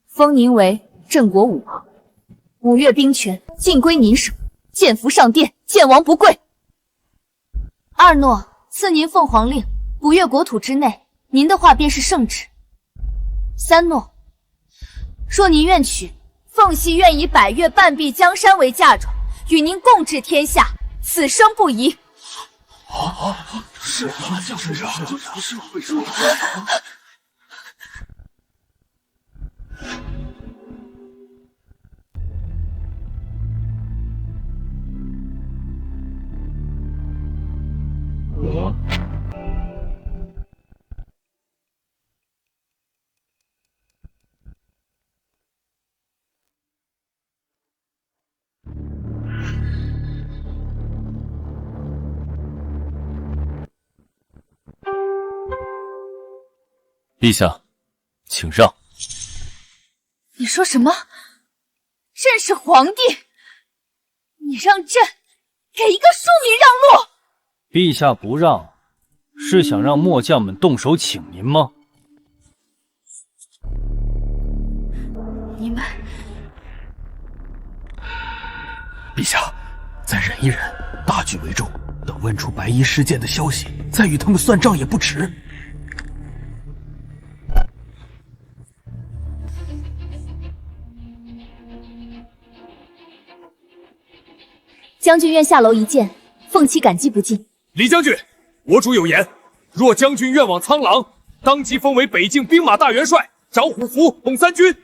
封您为镇国武王，5岳兵权尽归您手，剑符上殿，见王不贵。2诺，赐您凤凰令，5岳国土之内，您的话便是圣旨。3诺，若您愿娶，凤系愿以百越半壁江山为嫁妆，与您共治天下，此生不移。是会说。陛下，请让。你说什么？朕是皇帝，你让朕给一个庶民让路？陛下不让，是想让末将们动手请您吗？你们，陛下，再忍一忍，大局为重。等问出白衣事件的消息，再与他们算账也不迟。将军愿下楼一见，凤七感激不尽。李将军，我主有言，若将军愿往苍狼，当即封为北境兵马大元帅，掌虎符，统3军。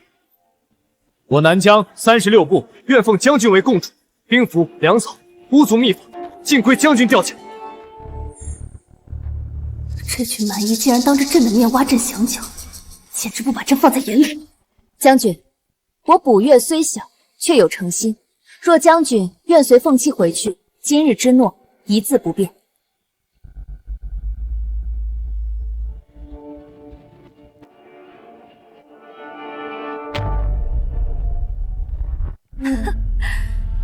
我南疆36部愿奉将军为共主，兵符、粮草、巫族秘法，尽归将军调遣。这群蛮夷竟然当着朕的面挖朕墙角，简直不把朕放在眼里。将军，我卜月虽小，却有诚心。若将军愿随凤七回去，今日之诺一字不变。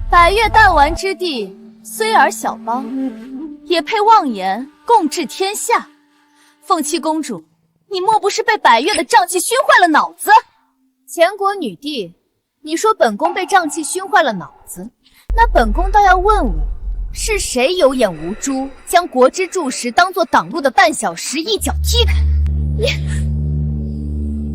百越弹丸之地，虽尔小邦，也配妄言共治天下？凤七公主，你莫不是被百越的瘴气熏坏了脑子？前国女帝，你说本宫被瘴气熏坏了脑子，那本宫倒要问问，是谁有眼无珠，将国之柱石当作挡路的绊脚石一脚踢开？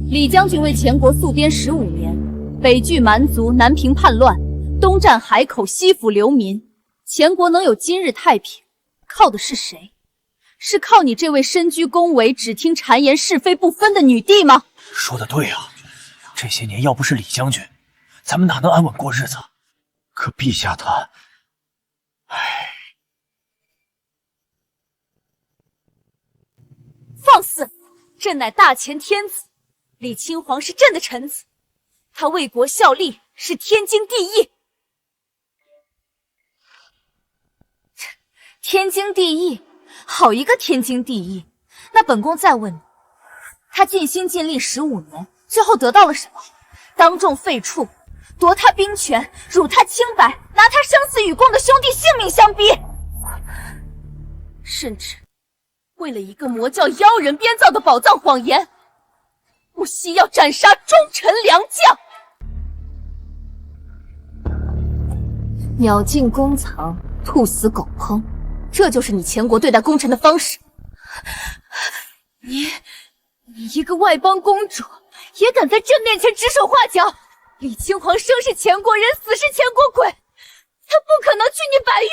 李将军为前国戍边15年，北拒蛮族，南平叛乱，东战海口，西抚流民，前国能有今日太平，靠的是谁？是靠你这位身居宫闱，只听谗言，是非不分的女帝吗？说得对啊，这些年要不是李将军，咱们哪能安稳过日子？可陛下他，放肆！朕乃大前天子，李亲皇是朕的臣子，他为国效力是天经地义。天经地义，好一个天经地义！那本宫再问你，他尽心尽力15年，最后得到了什么？当众废黜，夺他兵权，辱他清白，拿他生死与共的兄弟性命相逼，甚至为了一个魔教妖人编造的宝藏谎言，不惜要斩杀忠臣良将。鸟尽弓藏，兔死狗烹，这就是你前国对待功臣的方式。你一个外邦公主，也敢在朕面前指手画脚？李亲皇生是前国人，死是前国鬼，他不可能娶你白月。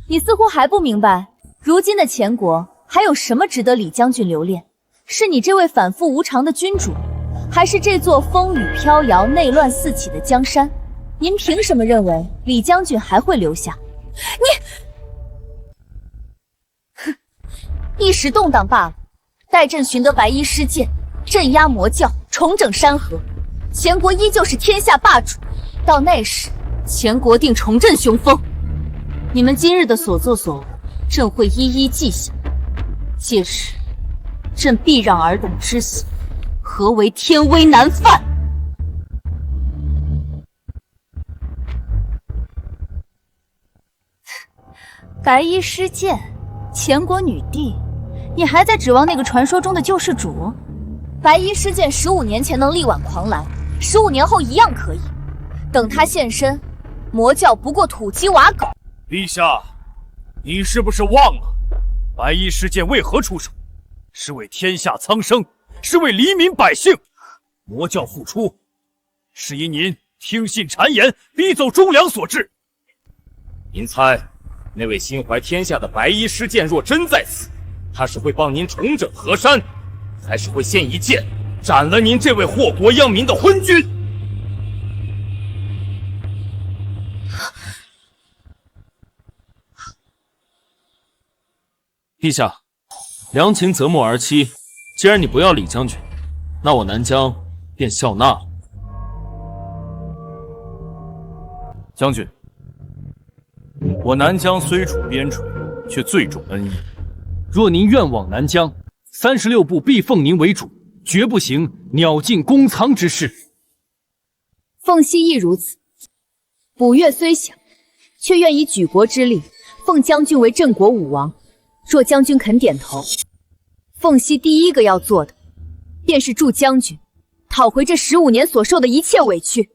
你似乎还不明白，如今的前国还有什么值得李将军留恋？是你这位反复无常的君主，还是这座风雨飘摇、内乱四起的江山？您凭什么认为李将军还会留下？一时动荡罢了，待朕寻得白衣施剑，镇压魔教，重整山河，前国依旧是天下霸主。到那时，前国定重振雄风。你们今日的所作所为，朕会一一记下。届时，朕必让尔等知晓何为天威难犯。白衣施剑，前国女帝，你还在指望那个传说中的救世主？白衣施剑15年前能力挽狂澜，15年后一样可以。等他现身，魔教不过土鸡瓦狗。陛下，你是不是忘了白衣施剑为何出手？是为天下苍生，是为黎民百姓。魔教复出，是因您听信谗言，逼走忠良所致。您猜？那位心怀天下的白衣施剑若真在此，他是会帮您重整河山，还是会先一剑斩了您这位祸国殃民的昏君？陛下，良禽择木而栖，既然你不要李将军，那我南疆便笑纳了。将军，我南疆虽处边陲，却最重恩义。若您愿往南疆，36部必奉您为主，绝不行鸟尽弓藏之事。凤溪亦如此。卜月虽小，却愿以举国之力，奉将军为镇国武王。若将军肯点头，凤溪第一个要做的，便是助将军讨回这15年所受的一切委屈。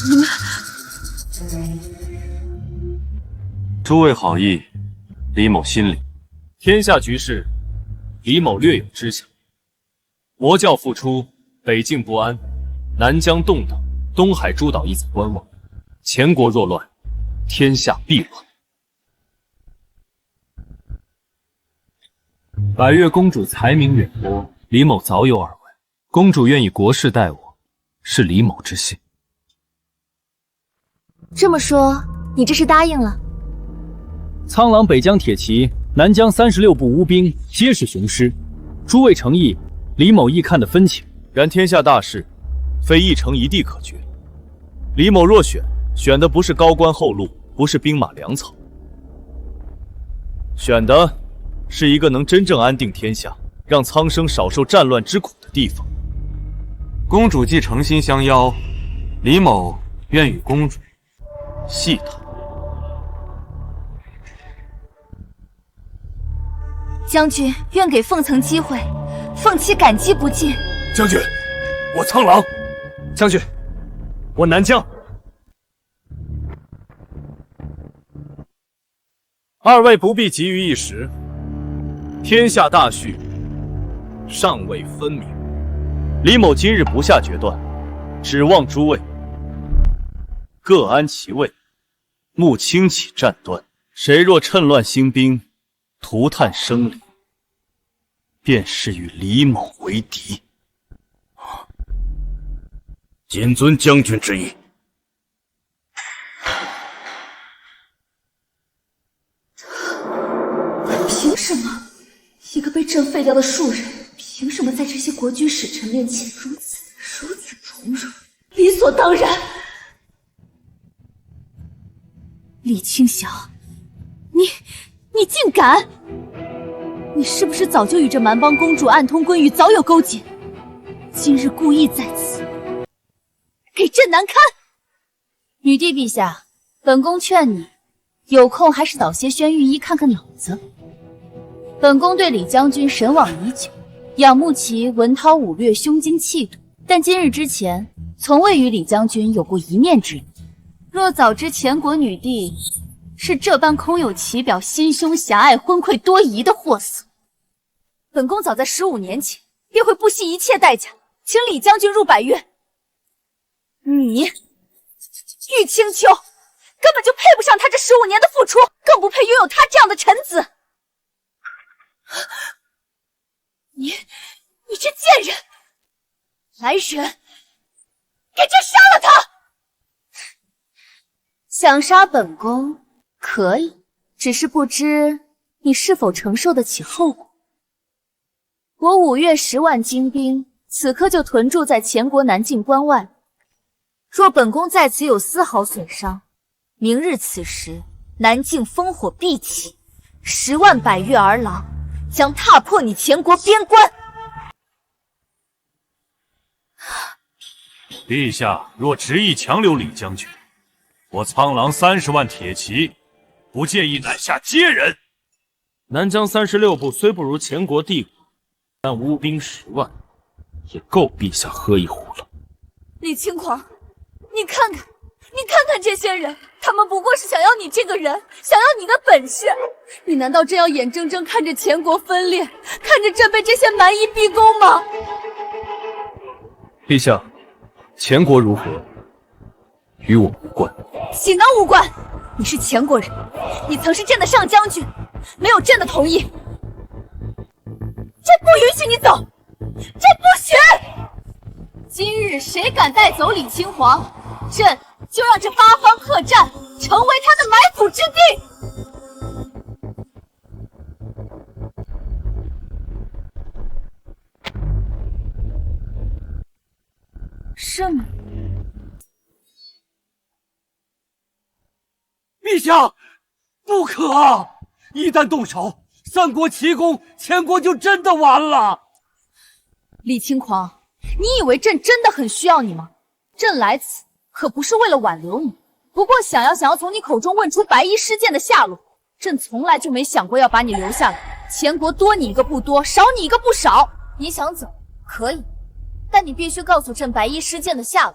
你们，诸位好意，李某心领。天下局势，李某略有知晓。魔教复出，北境不安，南疆动荡，东海诸岛亦在观望。前国若乱，天下必乱。百越公主才名远播，李某早有耳闻。公主愿以国事待我，是李某之幸。这么说，你这是答应了？苍狼北疆铁骑，南疆36部乌兵，皆是雄师。诸位诚意，李某亦看得分清。然天下大事，非一城一地可决。李某若选的不是高官厚禄，不是兵马粮草，选的是一个能真正安定天下，让苍生少受战乱之苦的地方。公主既诚心相邀，李某愿与公主细谈。将军愿给凤层机会，凤妻感激不尽。将军，我苍狼；将军，我南疆。二位不必急于一时，天下大序尚未分明。李某今日不下决断，指望诸位各安其位，勿轻启战端。谁若趁乱兴兵，涂炭生灵，便是与李某为敌。谨遵将军之意。凭什么？一个被朕废掉的庶人，凭什么在这些国君使臣面前如此从容？理所当然。李清晓，你竟敢！你是不是早就与这蛮邦公主暗通闺女，早有勾结？今日故意在此给朕难堪！女帝陛下，本宫劝你有空还是早些宣御医看看脑子。本宫对李将军神往已久，仰慕其文韬武略、胸襟气度，但今日之前从未与李将军有过一面之缘。若早知前国女帝是这般空有其表、心胸狭隘、昏聩多疑的货色，本宫早在15年前便会不惜一切代价请李将军入百越。你玉清秋根本就配不上他这15年的付出，更不配拥有他这样的臣子。你这贱人！来人，给朕杀了他！想杀本宫可以，只是不知你是否承受得起后果。我5月10万精兵，此刻就屯驻在前国南境关外。若本宫在此有丝毫损伤，明日此时，南境烽火必起，10万百越儿郎将踏破你前国边关。陛下若执意强留李将军，我苍狼30万铁骑，不介意南下接人。南疆36部虽不如前国帝国，但乌兵10万，也够陛下喝一壶了。李轻狂，你看看这些人，他们不过是想要你这个人，想要你的本事。你难道真要眼睁睁看着前国分裂，看着朕被这些蛮夷逼宫吗？陛下，前国如何，与我无关。岂能无关？你是前国人，你曾是朕的上将军，没有朕的同意，朕不允许你走，朕不许！今日谁敢带走李清皇，朕就让这8方客栈成为他的埋伏之地。是吗？陛下，不可！一旦动手，3国齐攻，前国就真的完了。李轻狂，你以为朕真的很需要你吗？朕来此可不是为了挽留你，不过想要从你口中问出白衣施剑的下落。朕从来就没想过要把你留下来，前国多你一个不多，少你一个不少。你想走可以，但你必须告诉朕白衣施剑的下落，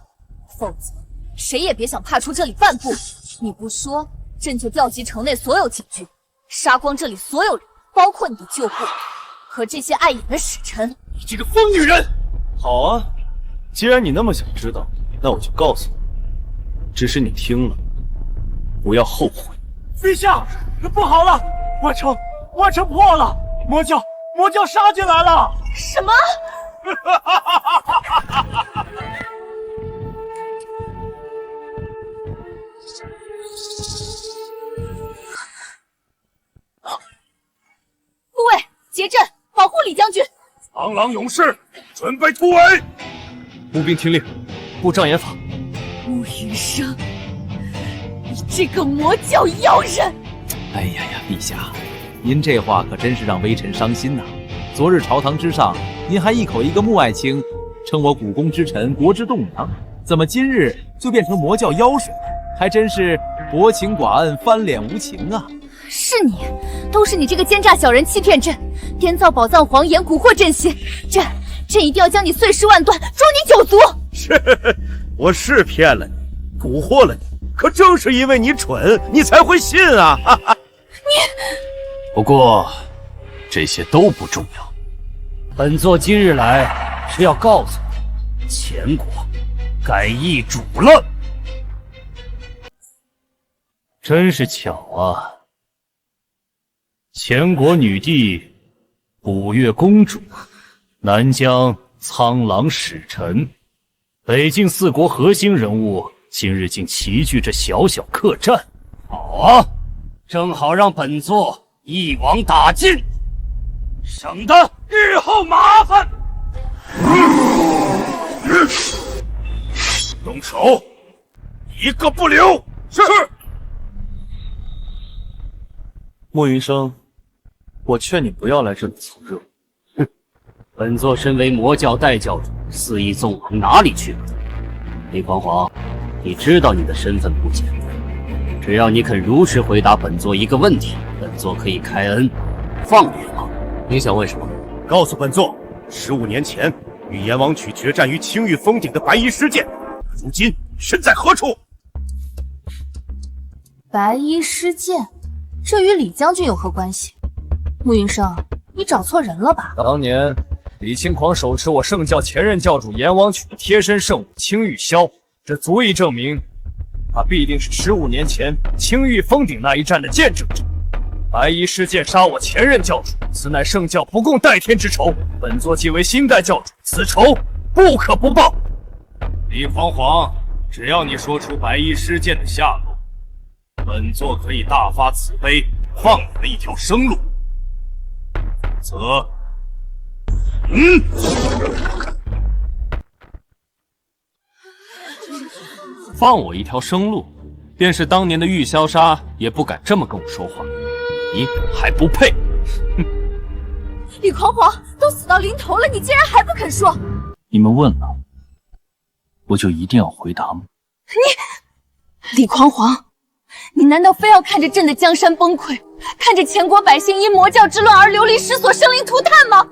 否则谁也别想踏出这里半步。你不说，朕就调集城内所有禁军，杀光这里所有人，包括你的旧部和这些碍眼的使臣。你这个疯女人！好啊，既然你那么想知道，那我就告诉你，只是你听了不要后悔。陛下，不好了，万城破了，魔教杀进来了！什么？护卫，结阵，保护李将军！苍狼勇士，准备突围！步兵听令，布障眼法。穆云生，你这个魔教妖人！哎呀呀，陛下，您这话可真是让微臣伤心呐！昨日朝堂之上，您还一口一个穆爱卿，称我股肱之臣，国之栋梁，怎么今日就变成魔教妖水？还真是薄情寡恩，翻脸无情啊！是你，都是你这个奸诈小人欺骗朕，编造宝藏谎言，蛊惑朕心。朕一定要将你碎尸万段，诛你9族！我是骗了你，蛊惑了你，可正是因为你蠢，你才会信啊！哈哈。不过这些都不重要，本座今日来是要告诉你，前国改易主了。真是巧啊！前国女帝5月公主，南疆苍狼使臣，北境4国核心人物今日竟齐聚这小小客栈。好啊，正好让本座一网打尽，省得日后麻烦。动手，一个不留。是。莫云生，我劝你不要来这里凑热闹。哼，本座身为魔教代教主，肆意纵横哪里去了？李匡煌，你知道你的身份不简单，只要你肯如实回答本座一个问题，本座可以开恩放你一马。你想问什么？告诉本座，15年前与阎王曲决战于青玉峰顶的白衣师剑，如今身在何处？白衣师剑，这与李将军有何关系？慕云生，你找错人了吧？当年李轻狂手持我圣教前任教主阎王曲的贴身圣物青玉箫，这足以证明他必定是15年前青玉峰顶那一战的见证者。白衣师剑杀我前任教主，此乃圣教不共戴天之仇。本座既为新代教主，此仇不可不报。李匡煌，只要你说出白衣师剑的下落，本座可以大发慈悲，放你们一条生路。则，放我一条生路，便是当年的玉箫杀也不敢这么跟我说话。你还不配！李匡煌都死到临头了，你竟然还不肯说！你们问了，我就一定要回答吗？李匡煌，你难道非要看着朕的江山崩溃，看着前国百姓因魔教之乱而流离失所、生灵涂炭吗？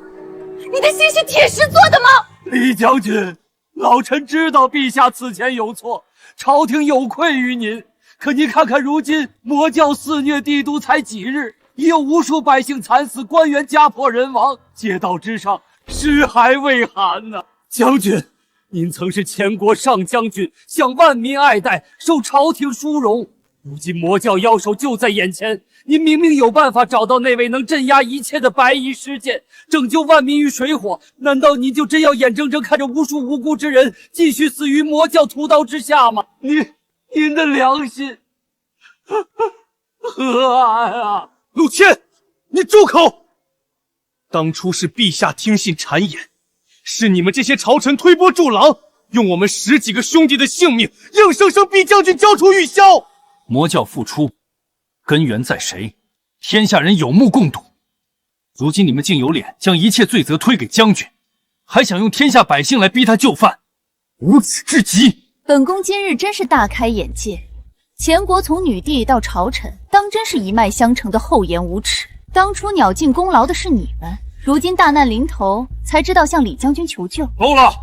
你的心是铁石做的吗？李将军，老臣知道陛下此前有错，朝廷有愧于您。可您看看如今魔教肆虐帝都才几日，已有无数百姓惨死，官员家破人亡，街道之上尸骸未寒呐！将军，您曾是前国上将军，享万民爱戴，受朝廷殊荣。如今魔教妖首就在眼前，您明明有办法找到那位能镇压一切的白衣师剑，拯救万民于水火，难道您就真要眼睁睁看着无数无辜之人继续死于魔教屠刀之下吗？您的良心何安啊！陆谦，你住口！当初是陛下听信谗言，是你们这些朝臣推波助澜，用我们10几个兄弟的性命，硬生生逼将军交出玉箫。魔教复出，根源在谁？天下人有目共睹。如今你们竟有脸将一切罪责推给将军，还想用天下百姓来逼他就范，无耻至极！本宫今日真是大开眼界，前国从女帝到朝臣，当真是一脉相承的厚颜无耻。当初鸟尽功劳的是你们，如今大难临头才知道向李将军求救。够了，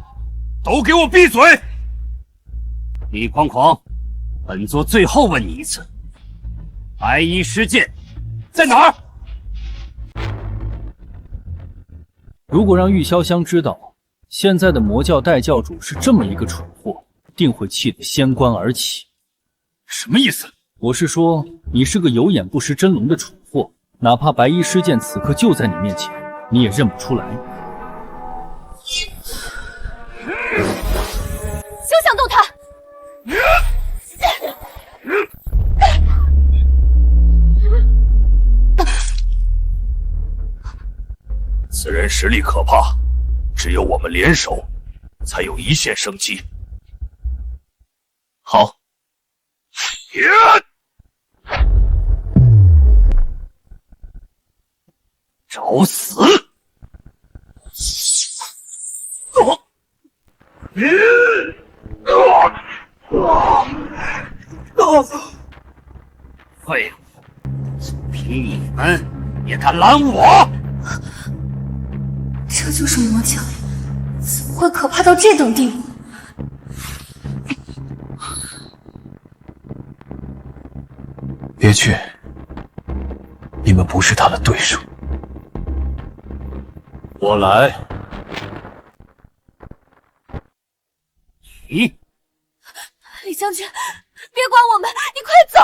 都给我闭嘴！李匡煌，本座最后问你一次，白衣师剑在哪儿？如果让玉潇湘知道现在的魔教代教主是这么一个蠢货，定会气得掀棺而起。什么意思？我是说，你是个有眼不识真龙的蠢货，哪怕白衣师剑此刻就在你面前，你也认不出来。休想动他！此人实力可怕，只有我们联手，才有一线生机。好。找死！废物！凭你们也敢拦我？这就是魔教，怎么会可怕到这等地步？别去，你们不是他的对手。我来。咦？李将军，别管我们，你快走！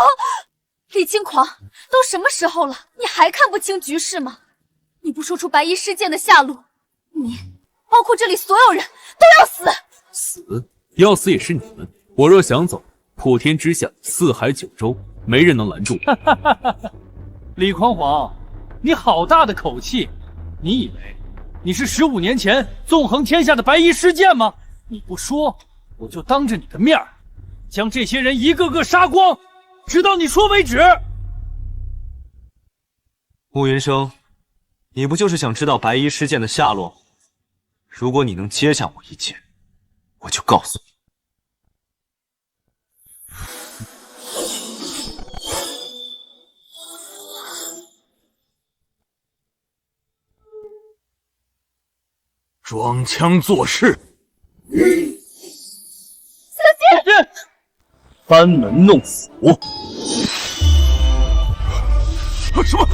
李轻狂，都什么时候了，你还看不清局势吗？你不说出白衣师剑的下落，你，包括这里所有人都要死！死？要死也是你们。我若想走，普天之下，四海九州，没人能拦住我。李匡晃，你好大的口气！你以为你是15年前纵横天下的白衣施剑吗？你不说，我就当着你的面将这些人一个个杀光，直到你说为止。慕云生，你不就是想知道白衣施剑的下落？如果你能接下我一剑，我就告诉你。装腔作势，班门弄斧！什么？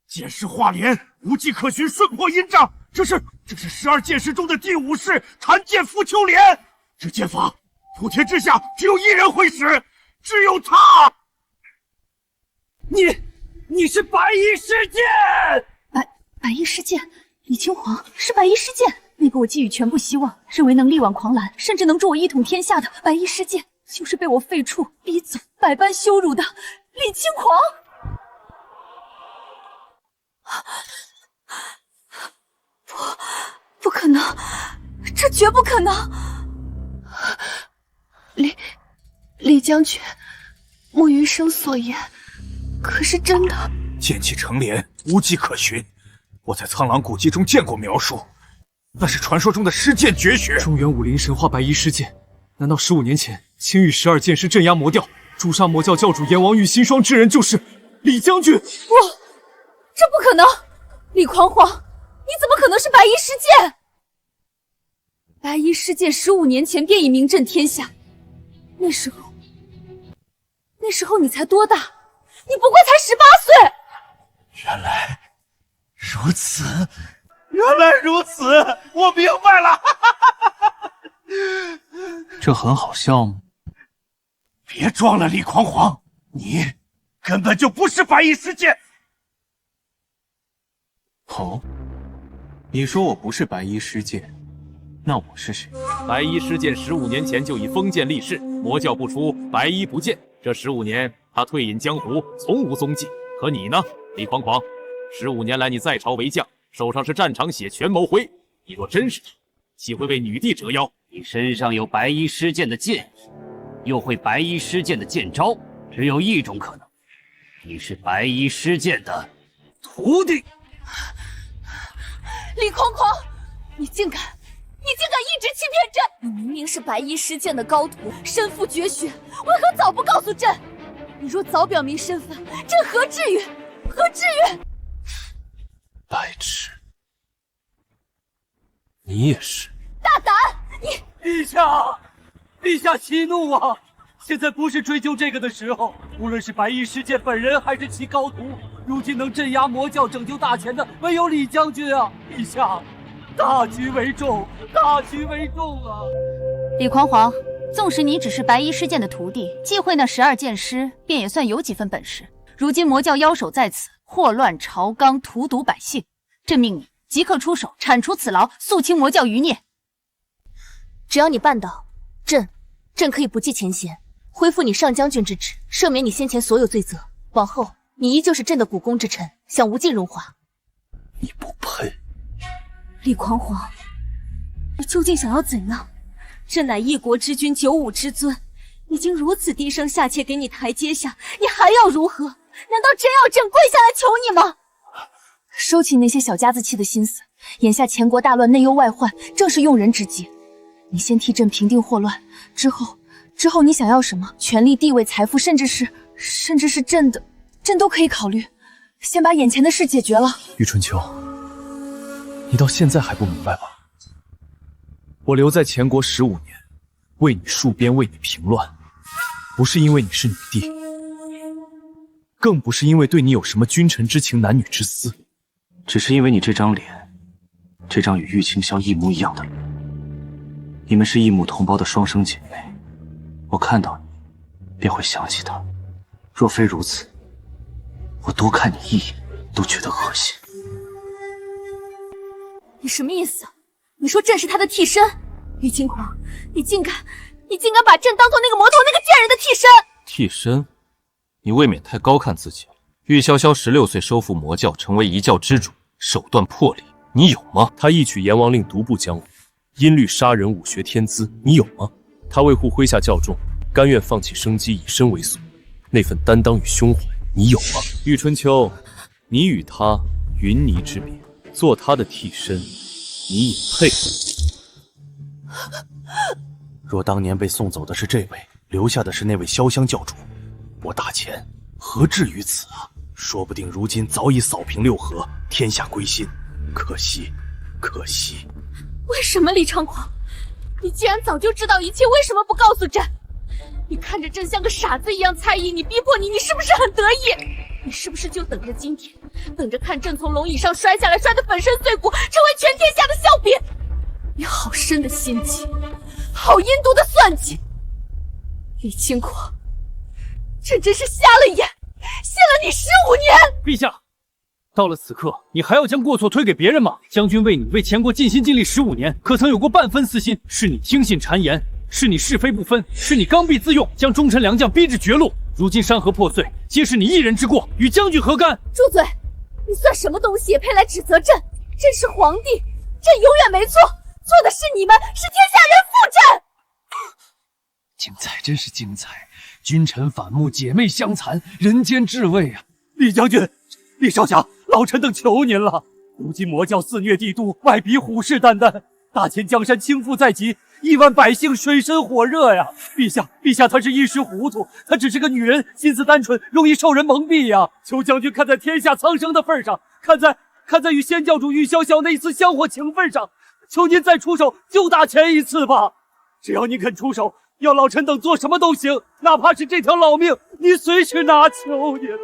剑式化莲，无迹可寻，瞬破阴障。这是12剑式中的第5式弹剑拂秋莲。这剑法，普天之下只有一人会使，只有他。你是白衣施剑！白衣施剑，李青黄是白衣施剑，那个我寄予全部希望，认为能力挽狂澜，甚至能助我一统天下的白衣施剑，就是被我废黜、逼走、百般羞辱的李青黄。不可能，这绝不可能！李将军，慕云生所言可是真的？剑气成莲，无迹可寻。我在苍狼古籍中见过描述，那是传说中的施剑绝学。中原武林神话白衣施剑，难道15年前青玉12剑师镇压魔教，诛杀魔教教主阎王玉心霜之人就是李将军？这不可能！李匡晃，你怎么可能是白衣施剑？白衣施剑15年前便已名震天下，那时候你才多大？你不过才18岁。原来如此，我明白了。这很好笑吗？别装了，李匡晃，你根本就不是白衣施剑。哦，你说我不是白衣施剑，那我是谁？白衣施剑15年前就已封建立誓，魔教不出，白衣不见。这15年，他退隐江湖，从无踪迹。可你呢，李匡晃？15年来，你在朝为将，手上是战场血，权谋灰。你若真是他，岂会为女帝折腰？你身上有白衣施剑的剑意，又会白衣施剑的剑招，只有一种可能，你是白衣施剑的徒弟。李匡晃，你竟敢一直欺骗朕！你明明是白衣施剑的高徒，身负绝学，为何早不告诉朕？你若早表明身份，朕何至于？白痴，你也是。大胆！陛下息怒啊！现在不是追究这个的时候。无论是白衣施剑本人，还是其高徒，如今能镇压魔教、拯救大钱的，唯有李将军啊！陛下，大局为重啊！李匡晃，纵使你只是白衣施剑的徒弟，忌讳那12剑师，便也算有几分本事。如今魔教妖首在此，祸乱朝纲，荼毒百姓，朕命你即刻出手，铲除此劳，肃清魔教余孽。只要你办到，朕可以不计前嫌，恢复你上将军之职，赦免你先前所有罪责。往后你依旧是朕的股肱之臣，享无尽荣华。你不配！李匡晃，你究竟想要怎样？朕乃一国之君，95之尊，已经如此低声下气给你台阶下，你还要如何？难道真要朕跪下来求你吗？收起那些小家子气的心思，眼下前国大乱，内忧外患，正是用人之际。你先替朕平定祸乱，之后你想要什么？权力、地位、财富，甚至是朕的，朕都可以考虑。先把眼前的事解决了。余春秋，你到现在还不明白吗？我留在前国15年，为你戍边，为你平乱，不是因为你是女帝，更不是因为对你有什么君臣之情、男女之私，只是因为你这张脸，这张与玉清霄一模一样的脸。你们是异母同胞的双生姐妹，我看到你便会想起她。若非如此，我多看你一眼都觉得恶心。你什么意思？你说朕是他的替身？李轻狂，你竟敢把朕当做那个魔头那个贱人的替身！替身？你未免太高看自己了。玉箫箫16岁收复魔教，成为一教之主，手段魄力，你有吗？他一举阎王令独步江湖，音律杀人，武学天资，你有吗？他维护麾下教众，甘愿放弃生机以身为所，那份担当与胸怀，你有吗？玉春秋，你与他云泥之别，做他的替身，你也配？若当年被送走的是这位，留下的是那位潇湘教主，我大钱何至于此啊？说不定如今早已扫平六合，天下归心。可惜，可惜。为什么李猖狂？你既然早就知道一切，为什么不告诉朕？你看着朕像个傻子一样猜疑你，逼迫你，你是不是很得意？你是不是就等着今天，等着看朕从龙椅上摔下来，摔得粉身碎骨，成为全天下的笑柄？你好深的心机，好阴毒的算计！李轻狂，朕真是瞎了眼，信了你15年！陛下，到了此刻，你还要将过错推给别人吗？将军为你为前国尽心尽力15年，可曾有过半分私心？是你听信谗言，是你是非不分，是你刚愎自用，将忠臣良将逼至绝路。如今山河破碎，皆是你一人之过，与将军何干？住嘴！你算什么东西，也配来指责朕？朕是皇帝，朕永远没错，错的是你们，是天下人负朕。精彩，真是精彩！君臣反目，姐妹相残，人间至味啊！李将军，李少侠，老臣等求您了。如今魔教肆虐帝都，外敌虎视眈眈，大千江山倾覆在即，亿万百姓水深火热呀！陛下他是一时糊涂，他只是个女人，心思单纯，容易受人蒙蔽呀！求将军看在天下苍生的份上，看在与仙教主玉箫箫那一次香火情分上，求您再出手救大钱一次吧！只要您肯出手，要老臣等做什么都行，哪怕是这条老命，你随时拿，求您了。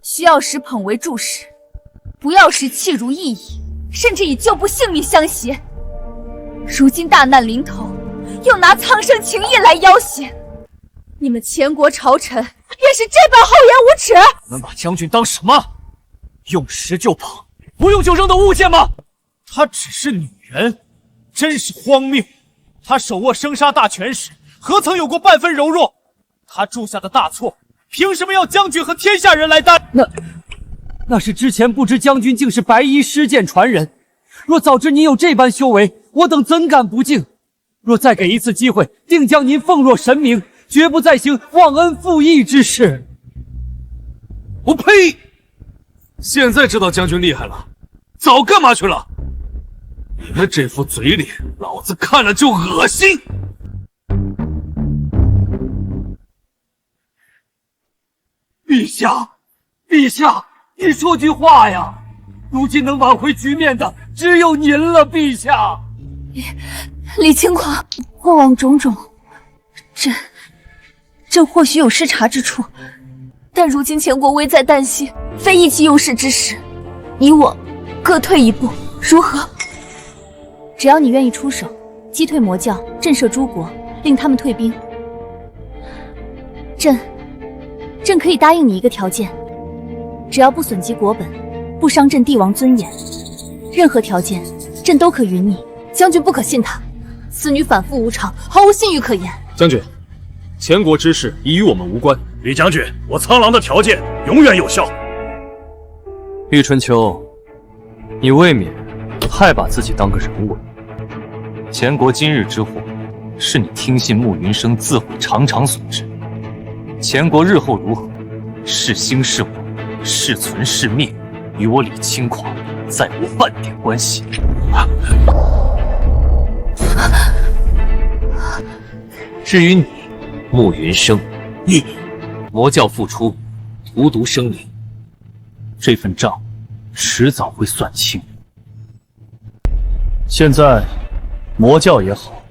需要时捧为柱石，不要时弃如蝼蚁，甚至以救不性命相胁。如今大难临头，又拿苍生情谊来要挟，你们前国朝臣便是这般厚颜无耻！你们把将军当什么？用石就捧，不用就扔的物件吗？她只是女人，真是荒谬！她手握生杀大权时，何曾有过半分柔弱？她铸下的大错，凭什么要将军和天下人来担？那是之前不知将军竟是白衣施剑传人。若早知您有这般修为，我等怎敢不敬？若再给一次机会，定将您奉若神明，绝不再行忘恩负义之事。我呸！现在知道将军厉害了，早干嘛去了？你们这副嘴脸，老子看了就恶心！陛下，您说句话呀！如今能挽回局面的只有您了，陛下。李轻狂，过往种种，朕或许有失察之处，但如今前国危在旦夕，非意气用事之时，你我各退一步，如何？只要你愿意出手，击退魔教，震慑诸国，令他们退兵，朕可以答应你一个条件，只要不损及国本，不伤朕帝王尊严，任何条件朕都可允你。将军不可信他，此女反复无常，毫无信誉可言。将军，前国之事已与我们无关。李将军，我苍狼的条件永远有效。玉春秋，你未免太把自己当个人物了。前国今日之祸，是你听信慕云生自毁长城所致。前国日后如何，是兴是亡，是存是灭，与我李轻狂再无半点关系。至于你，慕云生，你魔教复出，荼毒生灵，这份账迟早会算清。现在魔教也好，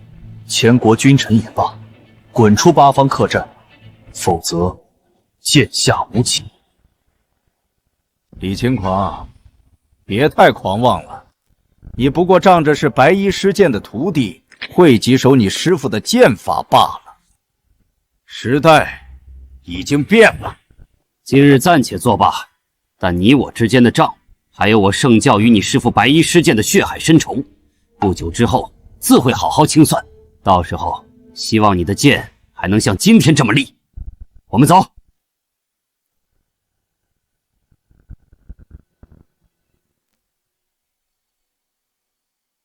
前国君臣也罢，滚出八方客栈，否则剑下无情。李轻狂，别太狂妄了，你不过仗着是白衣施剑的徒弟，会几手你师傅的剑法罢了。时代已经变了。今日暂且作罢，但你我之间的账还有我圣教与你师父白衣师剑的血海深仇，不久之后自会好好清算。到时候，希望你的剑还能像今天这么利。我们走。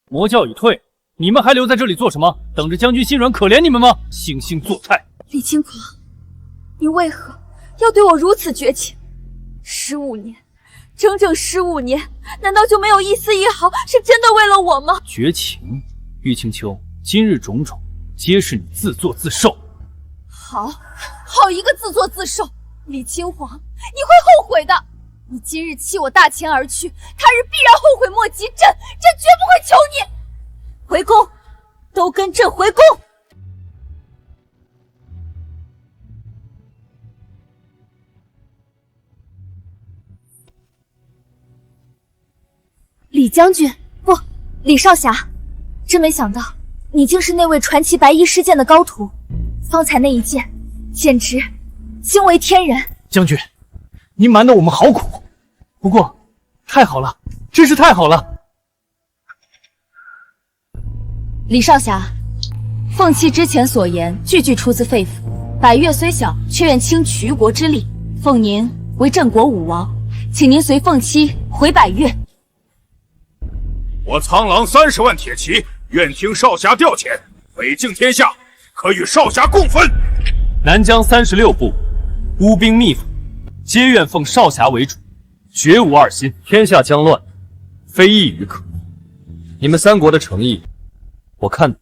魔教已退，你们还留在这里做什么？等着将军心软可怜你们吗？惺惺作态！李轻狂，你为何要对我如此绝情？15年，整整15年，难道就没有一丝一毫是真的为了我吗？绝情，玉清秋，今日种种，皆是你自作自受。好一个自作自受！李清皇，你会后悔的。你今日弃我大秦而去，他日必然后悔莫及。朕绝不会求你回宫，都跟朕回宫！李将军，不，李少侠，真没想到你竟是那位传奇白衣师剑的高徒。方才那一剑，简直惊为天人。将军，您瞒得我们好苦，不过太好了，真是太好了。李少侠，凤七之前所言句句出自肺腑。百越虽小，却愿倾衢国之力，奉您为镇国武王，请您随凤七回百越。我苍狼30万铁骑，愿听少侠调遣，北境天下，可与少侠共分。南疆36部，乌兵密府，皆愿奉少侠为主，绝无二心。天下将乱，非一语可。你们三国的诚意，我看懂，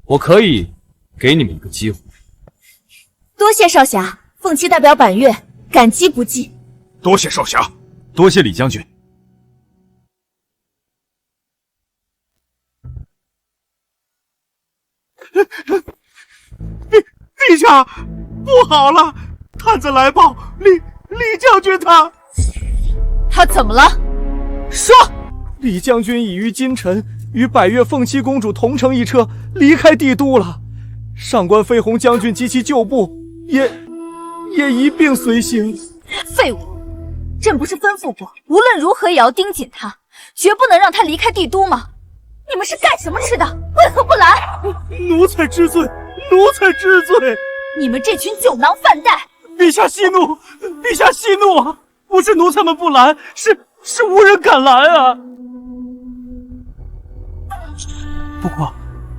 我可以给你们一个机会。多谢少侠，凤七代表百越，感激不尽。多谢少侠，多谢李将军。陛下，不好了！探子来报，李将军他怎么了？说！李将军已于今晨与百越凤七公主同乘一车离开帝都了，上官飞鸿将军及其旧部也一并随行。废物！朕不是吩咐过，无论如何也要盯紧他，绝不能让他离开帝都吗？你们是干什么吃的？为何不来？奴才知罪，奴才知罪。你们这群酒囊饭袋！陛下息怒，陛下息怒啊！不是奴才们不拦，是无人敢拦啊！不过，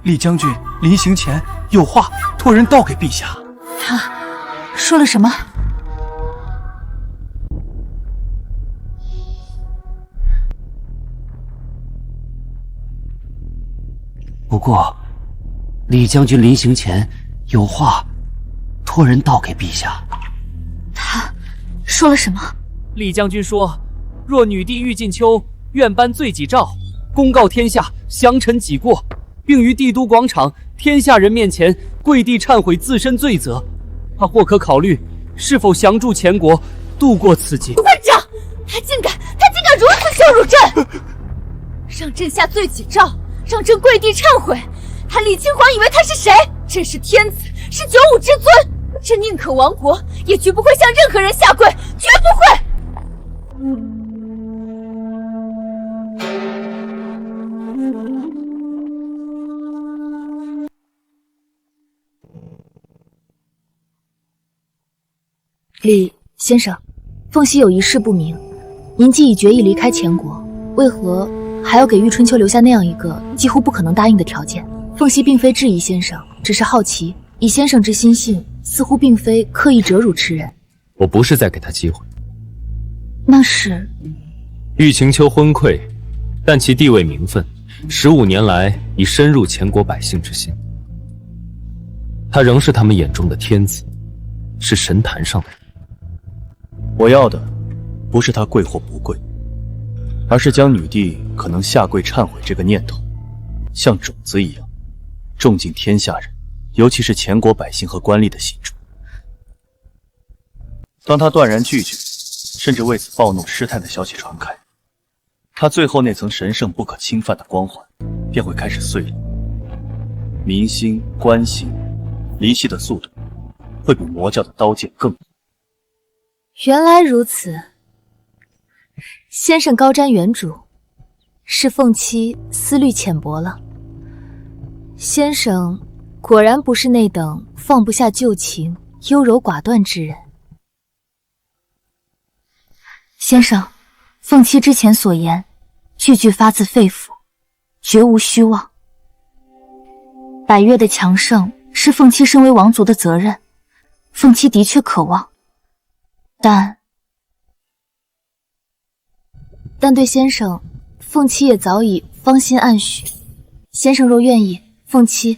李将军临行前有话托人道给陛下。他说了什么？不过，李将军临行前有话托人道给陛下。他说了什么？李将军说，若女帝玉晋秋愿颁罪己诏，公告天下，降臣己过，并于帝都广场天下人面前跪地忏悔自身罪责，他或可考虑是否降助前国，度过此劫。混账！他竟敢如此羞辱朕！让朕下罪己诏，让朕跪地忏悔，他李清皇以为他是谁？朕是天子，是95之尊，朕宁可亡国，也绝不会向任何人下跪，绝不会！李先生，凤溪有一事不明，您既已决意离开前国，为何还要给玉春秋留下那样一个几乎不可能答应的条件？凤溪并非质疑先生，只是好奇，以先生之心性，似乎并非刻意折辱痴人。我不是在给他机会，那是玉晴秋昏聩，但其地位名分15年来已深入前国百姓之心。他仍是他们眼中的天子，是神坛上的人。我要的不是他跪或不跪，而是将女帝可能下跪忏悔这个念头，像种子一样种进天下人，尤其是前国百姓和官吏的心中。当他断然拒绝，甚至为此暴怒失态的消息传开，他最后那层神圣不可侵犯的光环便会开始碎裂，民心、官心离析的速度会比魔教的刀剑更快。原来如此，先生高瞻远瞩，是凤七思虑浅薄了。先生果然不是那等放不下旧情、优柔寡断之人。先生，凤七之前所言，句句发自肺腑，绝无虚妄。百越的强盛是凤七身为王族的责任，凤七的确渴望，但对先生，凤七也早已芳心暗许。先生若愿意，凤七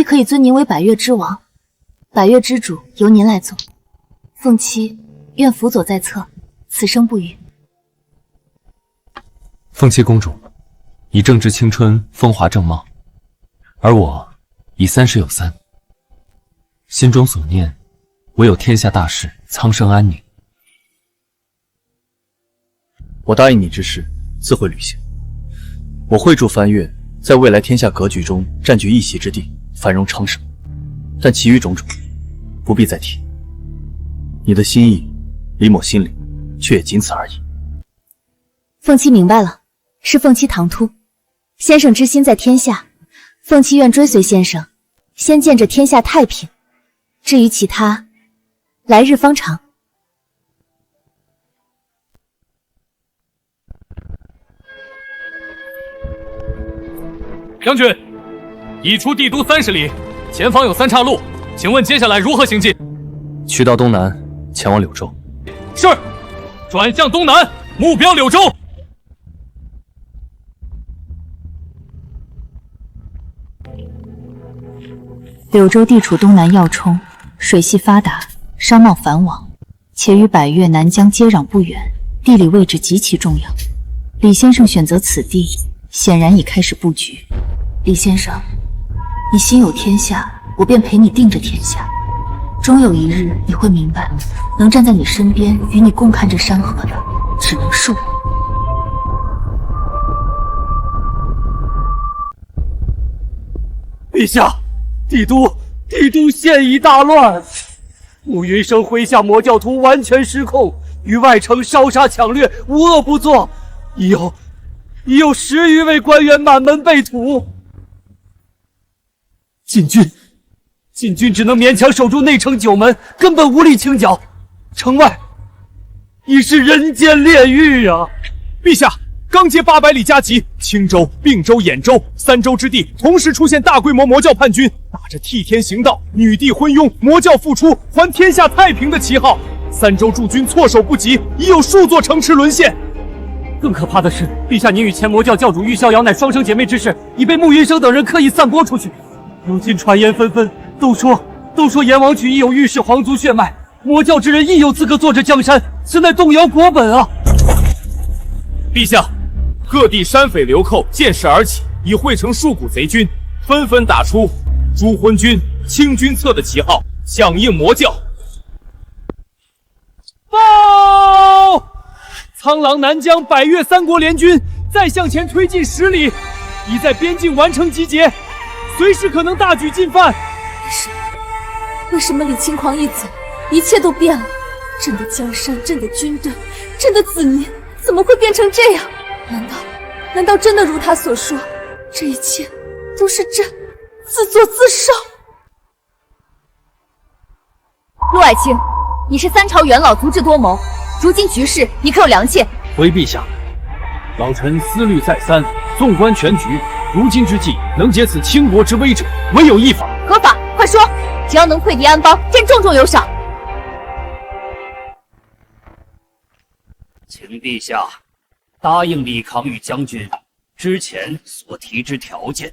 可以尊您为百越之王，百越之主由您来做。凤七愿辅佐在侧，此生不渝。凤七公主，你正值青春，风华正茂，而我已30有3，心中所念，唯有天下大事，苍生安宁。我答应你之事，自会履行。我会助藩越在未来天下格局中占据一席之地，繁荣昌盛。但其余种种，不必再提。你的心意，李某心领，却也仅此而已。凤七明白了，是凤七唐突。先生之心在天下，凤七愿追随先生，先见着天下太平。至于其他，来日方长。将军，已出帝都30里，前方有3岔路，请问接下来如何行进？取道东南，前往柳州。是，转向东南，目标柳州。柳州地处东南要冲，水系发达，商贸繁往，且与百越、南疆接壤不远，地理位置极其重要。李先生选择此地，显然已开始布局。李先生，你心有天下，我便陪你定着天下。终有一日你会明白，能站在你身边与你共看这山河的，只能是我。陛下，帝都现已大乱，慕云生麾下魔教徒完全失控，于外城烧杀抢掠，无恶不作，已有10余位官员满门被屠。禁军只能勉强守住内城9门，根本无力清剿。城外已是人间炼狱啊！陛下，刚接800里加急，青州、并州、兖州3州之地同时出现大规模魔教叛军，打着替天行道、女帝昏庸、魔教复出、还天下太平的旗号。3州驻军措手不及，已有数座城池沦陷。更可怕的是，陛下您与前魔教教主玉逍遥乃双生姐妹之事，已被慕云生等人刻意散播出去。如今传言纷纷，都说阎王曲亦有玉氏皇族血脉，魔教之人亦有资格坐这江山，此乃动摇国本啊！陛下，各地山匪流寇见势而起，已汇成数股贼军，纷纷打出诛昏君、清君侧的旗号，响应魔教。报！苍狼、南疆、百越3国联军再向前推进10里，已在边境完成集结，随时可能大举进犯。为什么李轻狂一走，一切都变了？朕的江山，朕的军队，朕的子民，怎么会变成这样？难道真的如他所说，这一切都是朕自作自受？陆爱卿，你是3朝元老，足智多谋，如今局势，你可有良策？回陛下，老臣思虑再三，纵观全局，如今之计，能解此倾国之危者，唯有一法。何法？快说！只要能退敌安邦，朕重重有赏。请陛下答应李康宇将军之前所提之条件。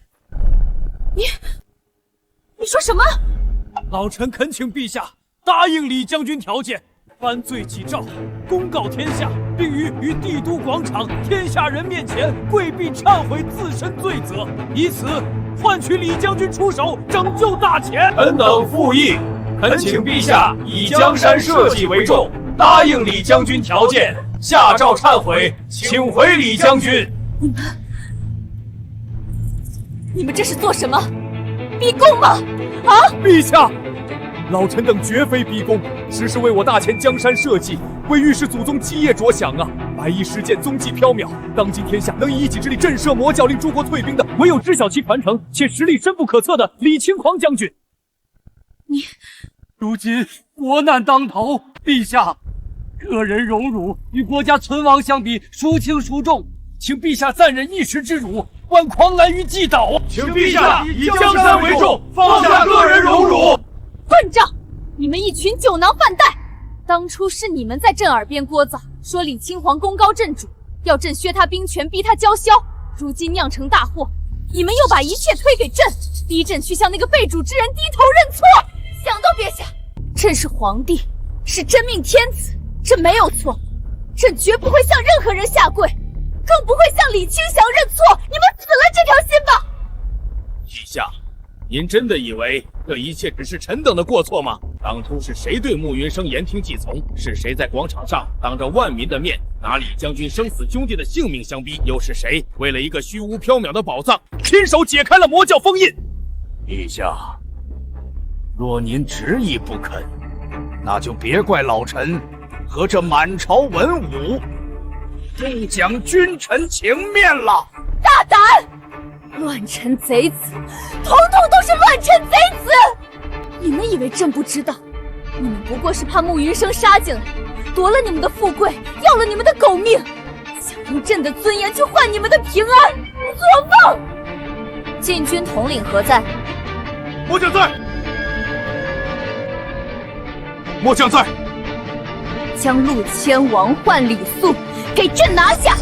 你说什么？老臣恳请陛下答应李将军条件，颁罪己诏，公告天下，并于帝都广场天下人面前跪毕忏悔自身罪责，以此换取李将军出手拯救大前。臣等附议，恳请陛下以江山社稷为重，答应李将军条件，下诏忏悔，请回李将军。你们这是做什么？逼宫吗？啊！陛下，老臣等绝非逼宫，只是为我大前江山社稷，为御史祖宗基业着想啊！白衣施剑踪迹缥缈，当今天下能以一己之力震慑魔教，令诸国退兵的，唯有知晓其传承且实力深不可测的李轻狂将军。你如今国难当头，陛下，个人荣辱与国家存亡相比，孰轻孰重？请陛下暂忍一时之辱，万狂澜于既倒。请陛下以江山为重，放下个人荣辱。混账！你们一群酒囊饭袋！当初是你们在朕耳边聒噪，说李轻狂功高震主，要朕削他兵权，逼他交销。如今酿成大祸，你们又把一切推给朕，逼朕去向那个被主之人低头认错。想都别想！朕是皇帝，是真命天子，朕没有错，朕绝不会向任何人下跪，更不会向李清祥认错。你们死了这条心吧！陛下，您真的以为这一切只是臣等的过错吗？当初是谁对慕云生言听计从？是谁在广场上当着万民的面拿李将军生死兄弟的性命相逼？又是谁为了一个虚无缥缈的宝藏，亲手解开了魔教封印？陛下，若您执意不肯，那就别怪老臣和这满朝文武不讲君臣情面了。大胆！乱臣贼子，统统都是乱臣贼子！你们以为朕不知道？你们不过是怕慕云生杀进来，夺了你们的富贵，要了你们的狗命，想用朕的尊严去换你们的平安，作凤！禁军统领何在？末将在。末将在。将陆谦、王焕、李肃给朕拿下，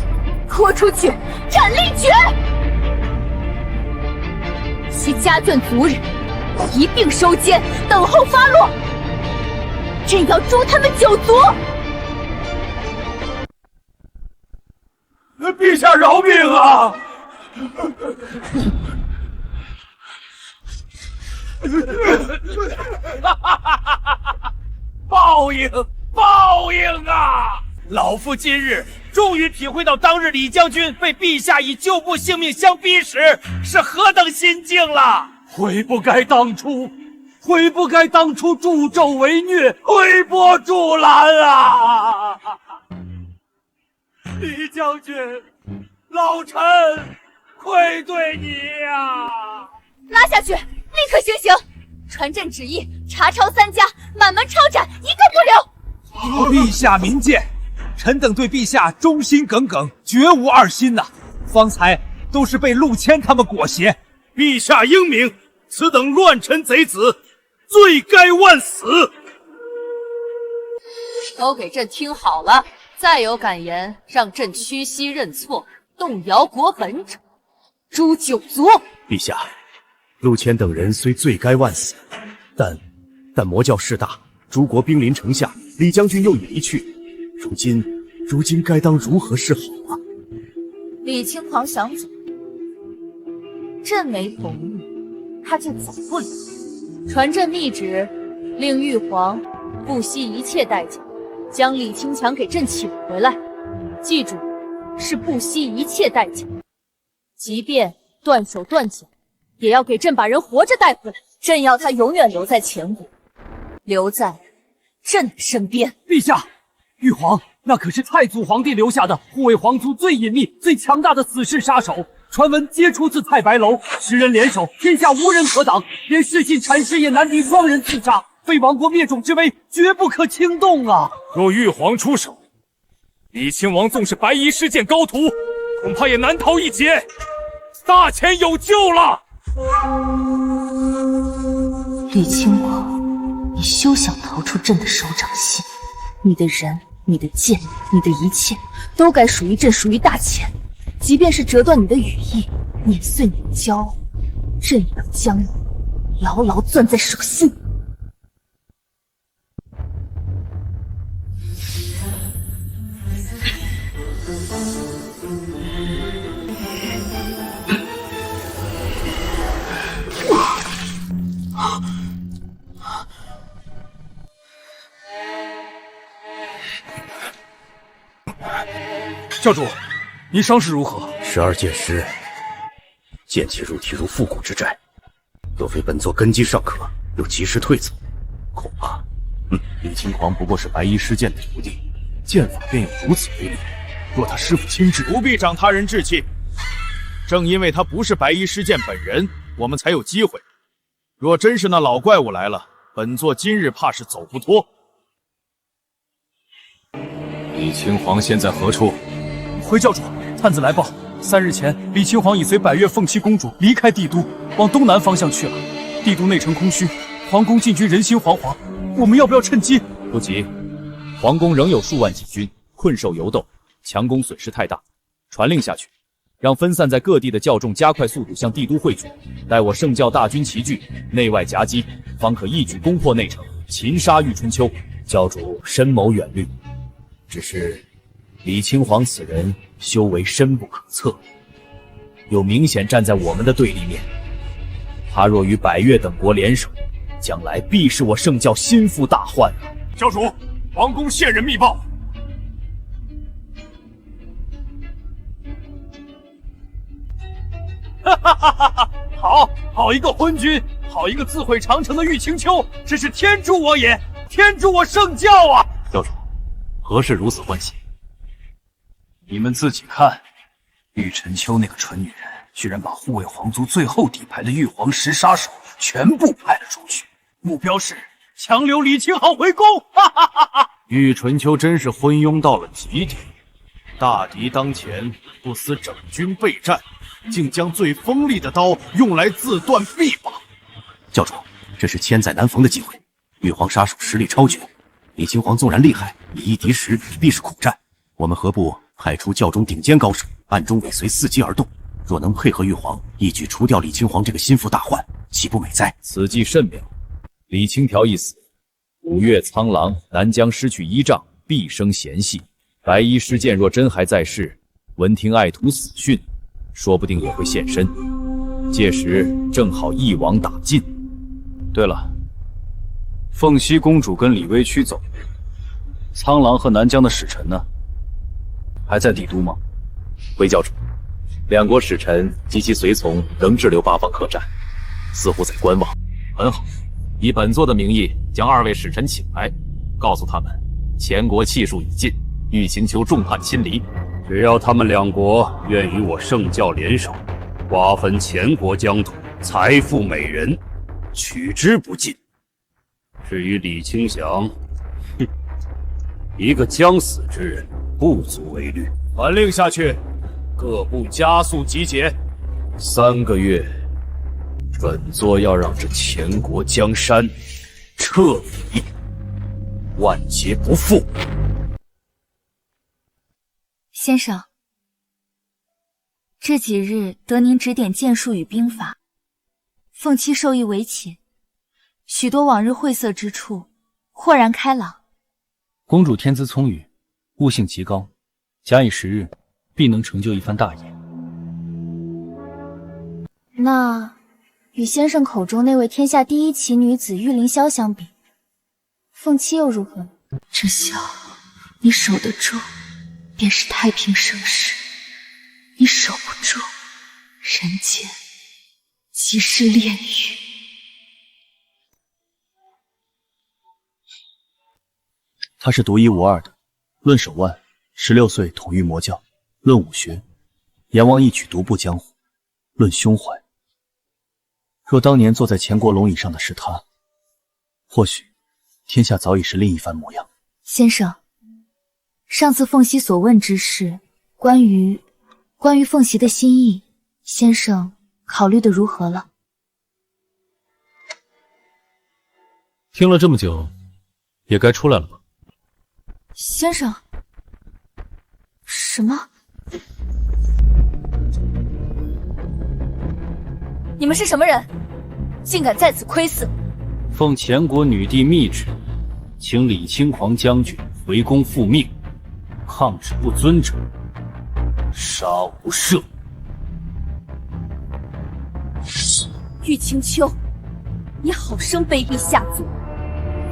拖出去斩立决！其家眷族人一并收监，等候发落。朕要诛他们9族！陛下饶命啊！报应，报应啊！老夫今日终于体会到当日李将军被陛下以救不性命相逼时是何等心境了。悔不该当初助纣为虐，推波助澜啊！李将军，老臣愧对你呀！拉下去，立刻行刑！传朕旨意，查抄3家，满门抄斩，一个不留！陛下明鉴，臣等对陛下忠心耿耿，绝无二心呐。方才都是被陆谦他们裹挟。陛下英明，此等乱臣贼子，罪该万死！都给朕听好了，再有敢言让朕屈膝认错、动摇国本者，诛9族！陛下，陆谦等人虽罪该万死，但魔教势大，诸国兵临城下，李将军又已离去，如今该当如何是好啊？李轻狂想走，朕没同意，他就走不了。传朕密旨，令玉皇不惜一切代价将李清强给朕请回来。记住，是不惜一切代价，即便断手断脚，也要给朕把人活着带回来。朕要他永远留在前国，留在朕的身边。陛下，玉皇那可是太祖皇帝留下的护卫皇族最隐秘、最强大的死士杀手，传闻皆出自太白楼，10人联手，天下无人可挡，连世信禅师也难敌双人刺杀，非亡国灭种之危，绝不可轻动啊！若玉皇出手，李亲王纵是白衣施剑高徒，恐怕也难逃一劫。大前有救了！李清狂，你休想逃出朕的手掌心！你的人、你的剑、你的一切，都该属于朕，属于大前。即便是折断你的羽翼，碾碎你的骄傲，朕也要将你牢牢攥在手心。教主，您伤势如何？12剑师，剑气入体如复古之债，若非本座根基尚可，又及时退走，恐怕……李轻狂不过是白衣施剑的徒弟，剑法便有如此威力，若他师父亲至，不必长他人志气。正因为他不是白衣师剑本人，我们才有机会。若真是那老怪物来了，本座今日怕是走不脱。李青皇现在何处？回教主，探子来报，3日前，李青皇已随百越凤栖公主离开帝都，往东南方向去了。帝都内城空虚，皇宫禁军人心惶惶，我们要不要趁机？不急，皇宫仍有数万禁军困兽犹斗，强攻损失太大。传令下去，让分散在各地的教众加快速度向帝都汇聚，待我圣教大军齐聚，内外夹击，方可一举攻破内城，擒杀玉春秋。教主深谋远虑，只是李青皇此人修为深不可测，又明显站在我们的对立面。他若与百越等国联手，将来必是我圣教心腹大患啊！教主，皇宫线人密报。哈哈哈哈哈！好一个昏君，好一个自毁长城的玉清秋，真是天助我也，天助我圣教啊！教主，何事如此欢喜？你们自己看，玉晨秋那个蠢女人，居然把护卫皇族最后底牌的玉皇十杀手全部派了出去，目标是强留李清豪回宫！哈哈哈哈！玉纯秋真是昏庸到了极点，大敌当前，不思整军备战，竟将最锋利的刀用来自断臂膀。教主，这是千载难逢的机会，玉皇杀手实力超绝，李清皇纵然厉害，以一敌十必是苦战。我们何不派出教中顶尖高手，暗中尾随，伺机而动？若能配合玉皇，一举除掉李清皇这个心腹大患，岂不美哉？此计甚妙。李清条一死，五岳苍狼南疆失去依仗，必生嫌隙。白衣师剑若真还在世，闻听爱徒死讯，说不定也会现身。届时正好一网打尽。对了，凤栖公主跟李微屈走，苍狼和南疆的使臣呢？还在帝都吗？回教主，两国使臣及其随从仍滞留八方客栈，似乎在观望。很好，以本座的名义将2位使臣请来，告诉他们前国气数已尽，欲请求众叛亲离。只要他们两国愿与我圣教联手，瓜分前国疆土，财富美人，取之不尽。至于李清祥，哼，一个将死之人，不足为虑。传令下去，各部加速集结。3个月，本座要让这前国江山彻底万劫不复。先生，这几日得您指点剑术与兵法，凤栖受益为勤，许多往日晦涩之处豁然开朗。公主天资聪颖，悟性极高，假以时日，必能成就一番大业。那与先生口中那位天下第一奇女子玉凌霄相比，凤栖又如何呢？这萧，你守得住，便是太平盛世；你守不住，人间即是炼狱。他是独一无二的，论手腕，16岁统御魔教；论武学，阎王一举独步江湖；论胸怀，若当年坐在前国龙椅上的是他，或许天下早已是另一番模样。先生，上次凤栖所问之事，关于凤栖的心意，先生考虑的如何了？听了这么久，也该出来了吧？先生，什么？你们是什么人？竟敢在此窥伺！奉前国女帝密旨，请李清皇将军回宫复命，抗旨不遵者，杀无赦。玉清秋，你好生卑鄙下作，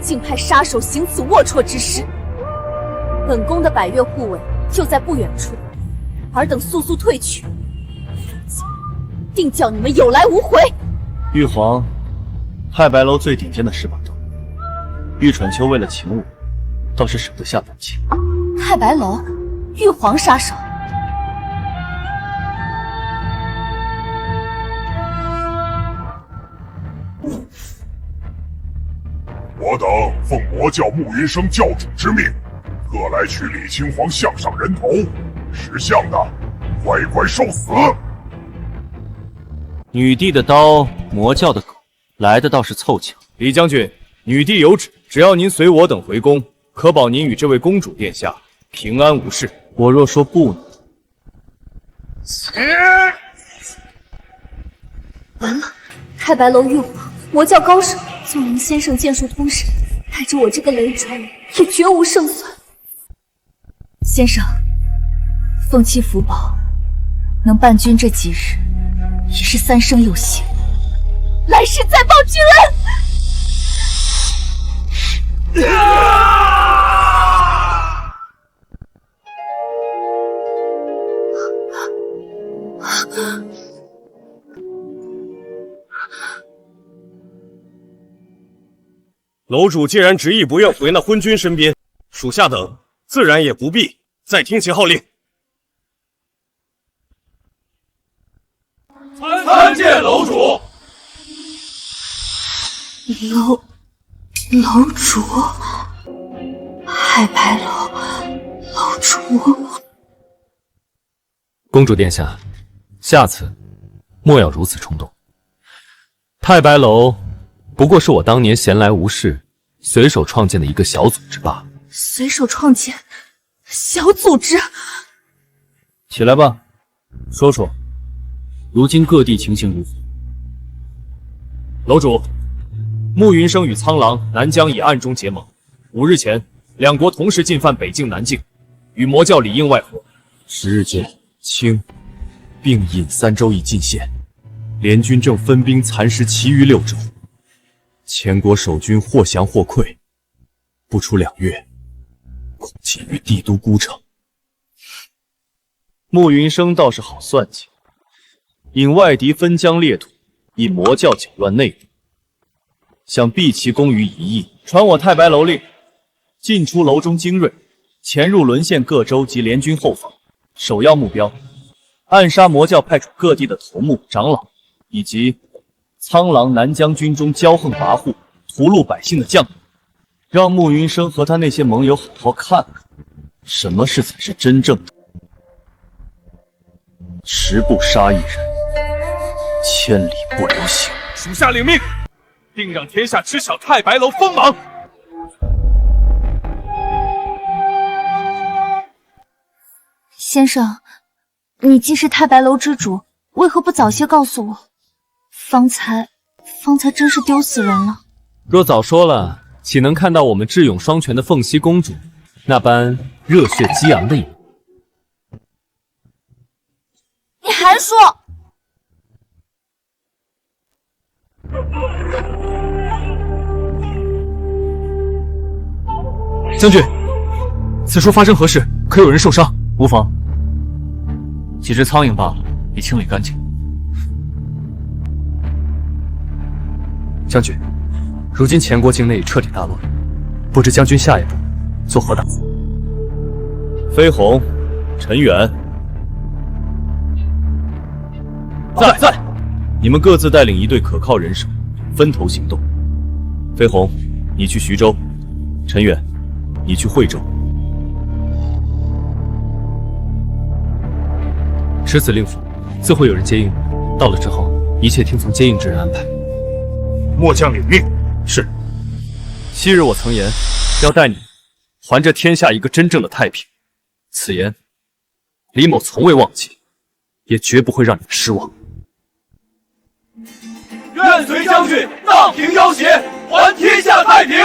竟派杀手行此龌龊之事！本宫的百越护卫就在不远处，尔等速速退去，定叫你们有来无回！玉皇，太白楼最顶尖的10把刀，玉蠢秋为了擒我，倒是舍得下本钱。太白楼，玉皇杀手。我等奉魔教穆云生教主之命，特来取李青黄项上人头，识相的乖乖受死。女帝的刀，魔教的狗，来的倒是凑巧。李将军，女帝有旨，只要您随我等回宫，可保您与这位公主殿下平安无事。我若说不呢？完了，太白楼玉皇，魔教高手，纵林先生剑术通神，带着我这个雷主也绝无胜算。先生，凤栖福宝能伴君这几日，已是三生有幸。来世再报君恩。楼主既然执意不愿回那昏君身边，属下等自然也不必再听其号令。参见楼主。楼主，太白楼主。公主殿下，下次莫要如此冲动。太白楼不过是我当年闲来无事，随手创建的一个小组织罢了。随手创建小组织？起来吧，说说，如今各地情形如何？楼主，穆云生与苍狼、南疆已暗中结盟。5日前，两国同时进犯北境、南境，与魔教里应外合。10日间，清、并尹3州已进献，联军正分兵蚕食其余6州。前国守军或降或溃，不出2月，恐进于帝都孤城。穆云生倒是好算计，引外敌分疆裂土，以魔教搅乱内部，想避其功于一役。传我太白楼令，进出楼中精锐，潜入沦陷各州及联军后方，首要目标暗杀魔教派出各地的头目、长老，以及苍狼、南疆军中骄横跋扈、屠戮百姓的将领，让穆云生和他那些盟友好好看看，什么事才是真正的10步杀一人，千里不留行。属下领命，定让天下知晓太白楼锋芒。先生，你既是太白楼之主，为何不早些告诉我？方才真是丢死人了。若早说了，岂能看到我们智勇双全的凤栖公主那般热血激昂的一幕？你还说？将军，此处发生何事？可有人受伤？无妨，几只苍蝇罢了，已清理干净。将军，如今前国境内已彻底大乱，不知将军下一步作何打算？飞鸿、陈远在，你们各自带领一队可靠人手，分头行动。飞鸿，你去徐州；陈远，你去惠州。持此令符，自会有人接应。到了之后，一切听从接应之人安排。末将领命。是。昔日我曾言，要带你还这天下一个真正的太平。此言，李某从未忘记，也绝不会让你们失望。愿随将军荡平妖邪，还天下太平。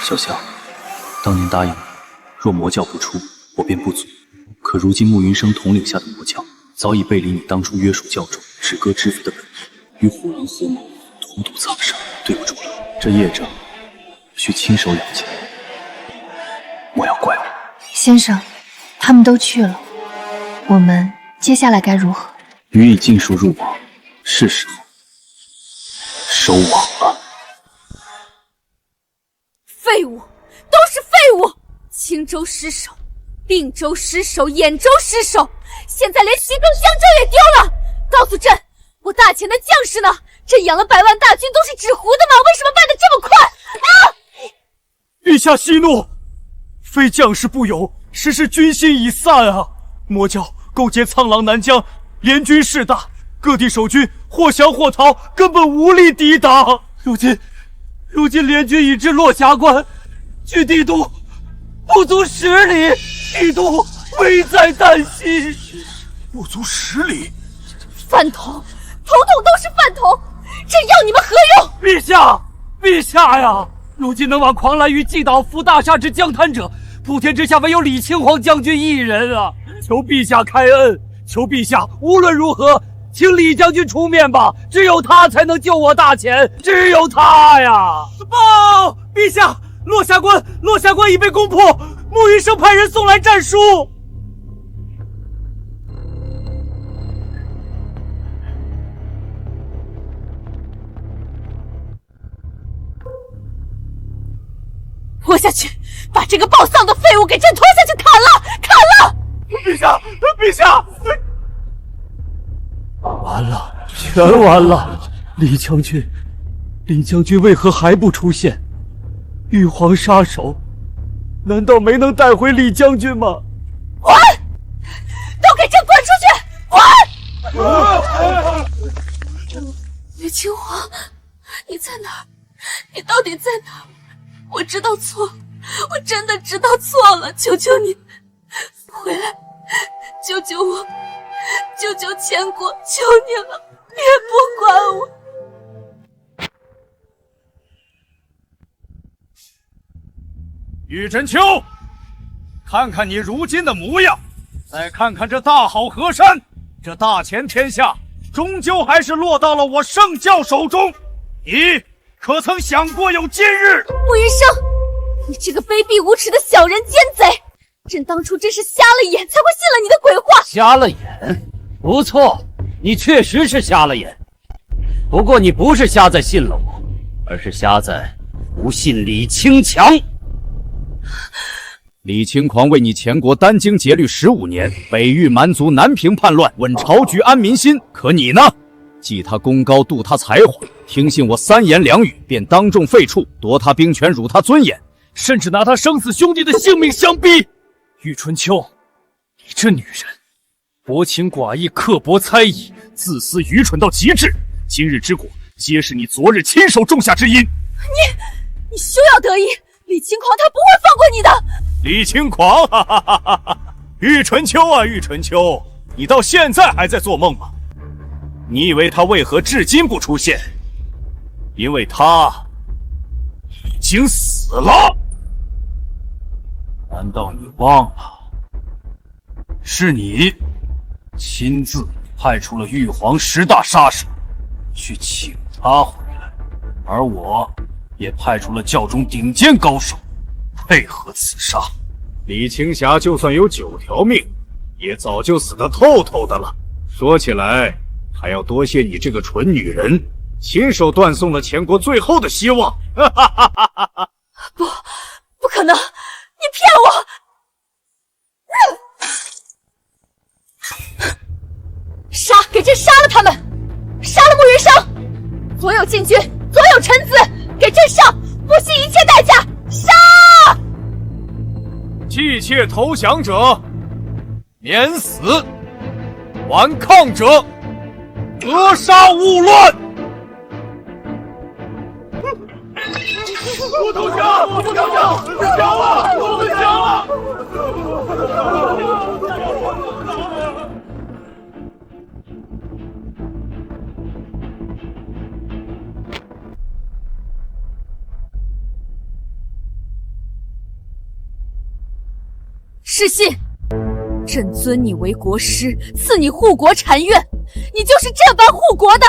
小夏，当年答应你，若魔教不出，我便不阻。可如今穆云生统领下的魔教，早已背离你当初约束教众、止戈知府的本意，与虎狼合谋，荼毒苍生。对不住了，这业障需亲手了结，莫要怪我。先生，他们都去了，我们接下来该如何？鱼已尽数入网，是时候收网了。废州失守，并州失守，兖州失守，现在连西更襄州也丢了。告诉朕，我大前的将士呢？朕养了100万大军都是纸糊的吗？为什么败得这么快啊？陛下息怒，非将士不勇，实是军心已散啊！魔教勾结苍狼南疆，联军势大，各地守军或降或逃，根本无力抵挡。如今联军已至落霞关，距帝都不足10里，帝都危在旦夕。不足10里，饭桶，统统都是饭桶，朕要你们何用？陛下呀！如今能往狂澜于既倒，扶大厦之江滩者，普天之下唯有李青黄将军一人啊！求陛下开恩，求陛下无论如何，请李将军出面吧！只有他才能救我大前，只有他呀！报，陛下，落霞关已被攻破，穆云生派人送来战书。拖下去，把这个暴丧的废物给朕拖下去砍了！陛下！完了，全完了！李将军为何还不出现？玉皇杀手，难道没能带回李将军吗？滚！都给朕滚出去！滚！李青黄，你在哪儿？你到底在哪儿？我知道错，我真的知道错了，求求你回来，救救我，救救前国，求你了，别不管我。玉真秋，看看你如今的模样，再看看这大好河山，这大前天下，终究还是落到了我圣教手中。你可曾想过有今日？穆云生，你这个卑鄙无耻的小人奸贼！朕当初真是瞎了眼，才会信了你的鬼话。瞎了眼？不错，你确实是瞎了眼。不过你不是瞎在信了我，而是瞎在不信李清强。李清狂为你前国殚精竭虑15年，北域蛮族南平叛乱，稳朝局安民心。可你呢？记他功高，度他才华，听信我3言2语，便当众废黜，夺他兵权，辱他尊严，甚至拿他生死兄弟的性命相逼。玉春秋，你这女人，薄情寡义，刻薄猜疑，自私愚蠢到极致。今日之果，皆是你昨日亲手种下之因。你休要得意，李清狂他不会放过你的。李清狂，哈哈哈哈哈！玉春秋啊，玉春秋，你到现在还在做梦吗？你以为他为何至今不出现？因为他已经死了。难道你忘了？是你亲自派出了玉皇10大杀手去请他回来，而我也派出了教中顶尖高手配合刺杀。李青霞就算有9条命，也早就死得透透的了。说起来，还要多谢你这个蠢女人，亲手断送了前国最后的希望。不可能，你骗我！给朕杀了他们，杀了穆云生，所有禁军，所有臣子，给朕上，不惜一切代价，杀！弃妾投降者免死，顽抗者扼杀勿乱。不投降！不投降！不投降啊！不投降啊！是信，朕尊你为国师，赐你护国禅院，你就是这般护国的。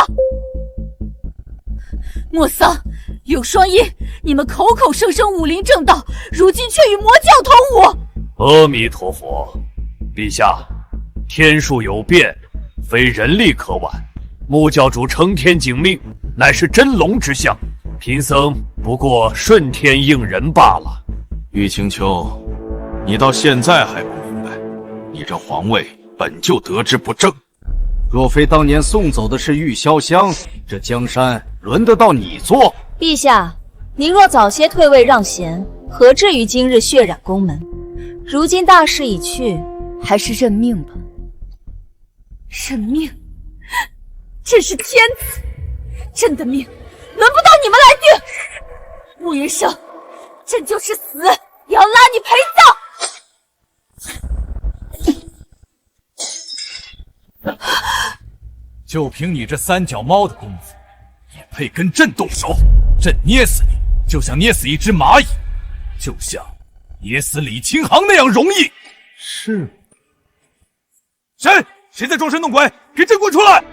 莫桑、柳双一，你们口口声声武林正道，如今却与魔教同舞。阿弥陀佛，陛下，天数有变，非人力可挽。穆教主承天警命，乃是真龙之相，贫僧不过顺天应人罢了。玉清秋，你到现在还不明白，你这皇位本就得之不正。若非当年送走的是玉潇湘，这江山轮得到你做？陛下，您若早些退位让贤，何至于今日血染宫门？如今大势已去，还是认命吧。认命？朕是天子，朕的命轮不到你们来定。穆云生，朕就是死也要拉你陪葬。就凭你这三脚猫的功夫，也配跟朕动手？朕捏死你，就像捏死一只蚂蚁，就像捏死李清航那样容易。是。谁在装神弄鬼？给朕滚出来！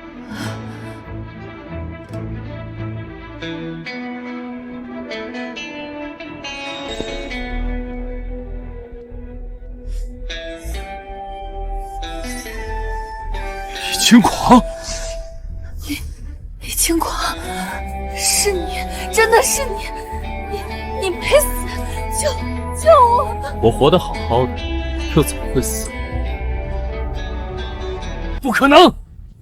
李清狂，李清狂，是你，真的是你，你没死，救我！我活得好好的，又怎么会死？不可能，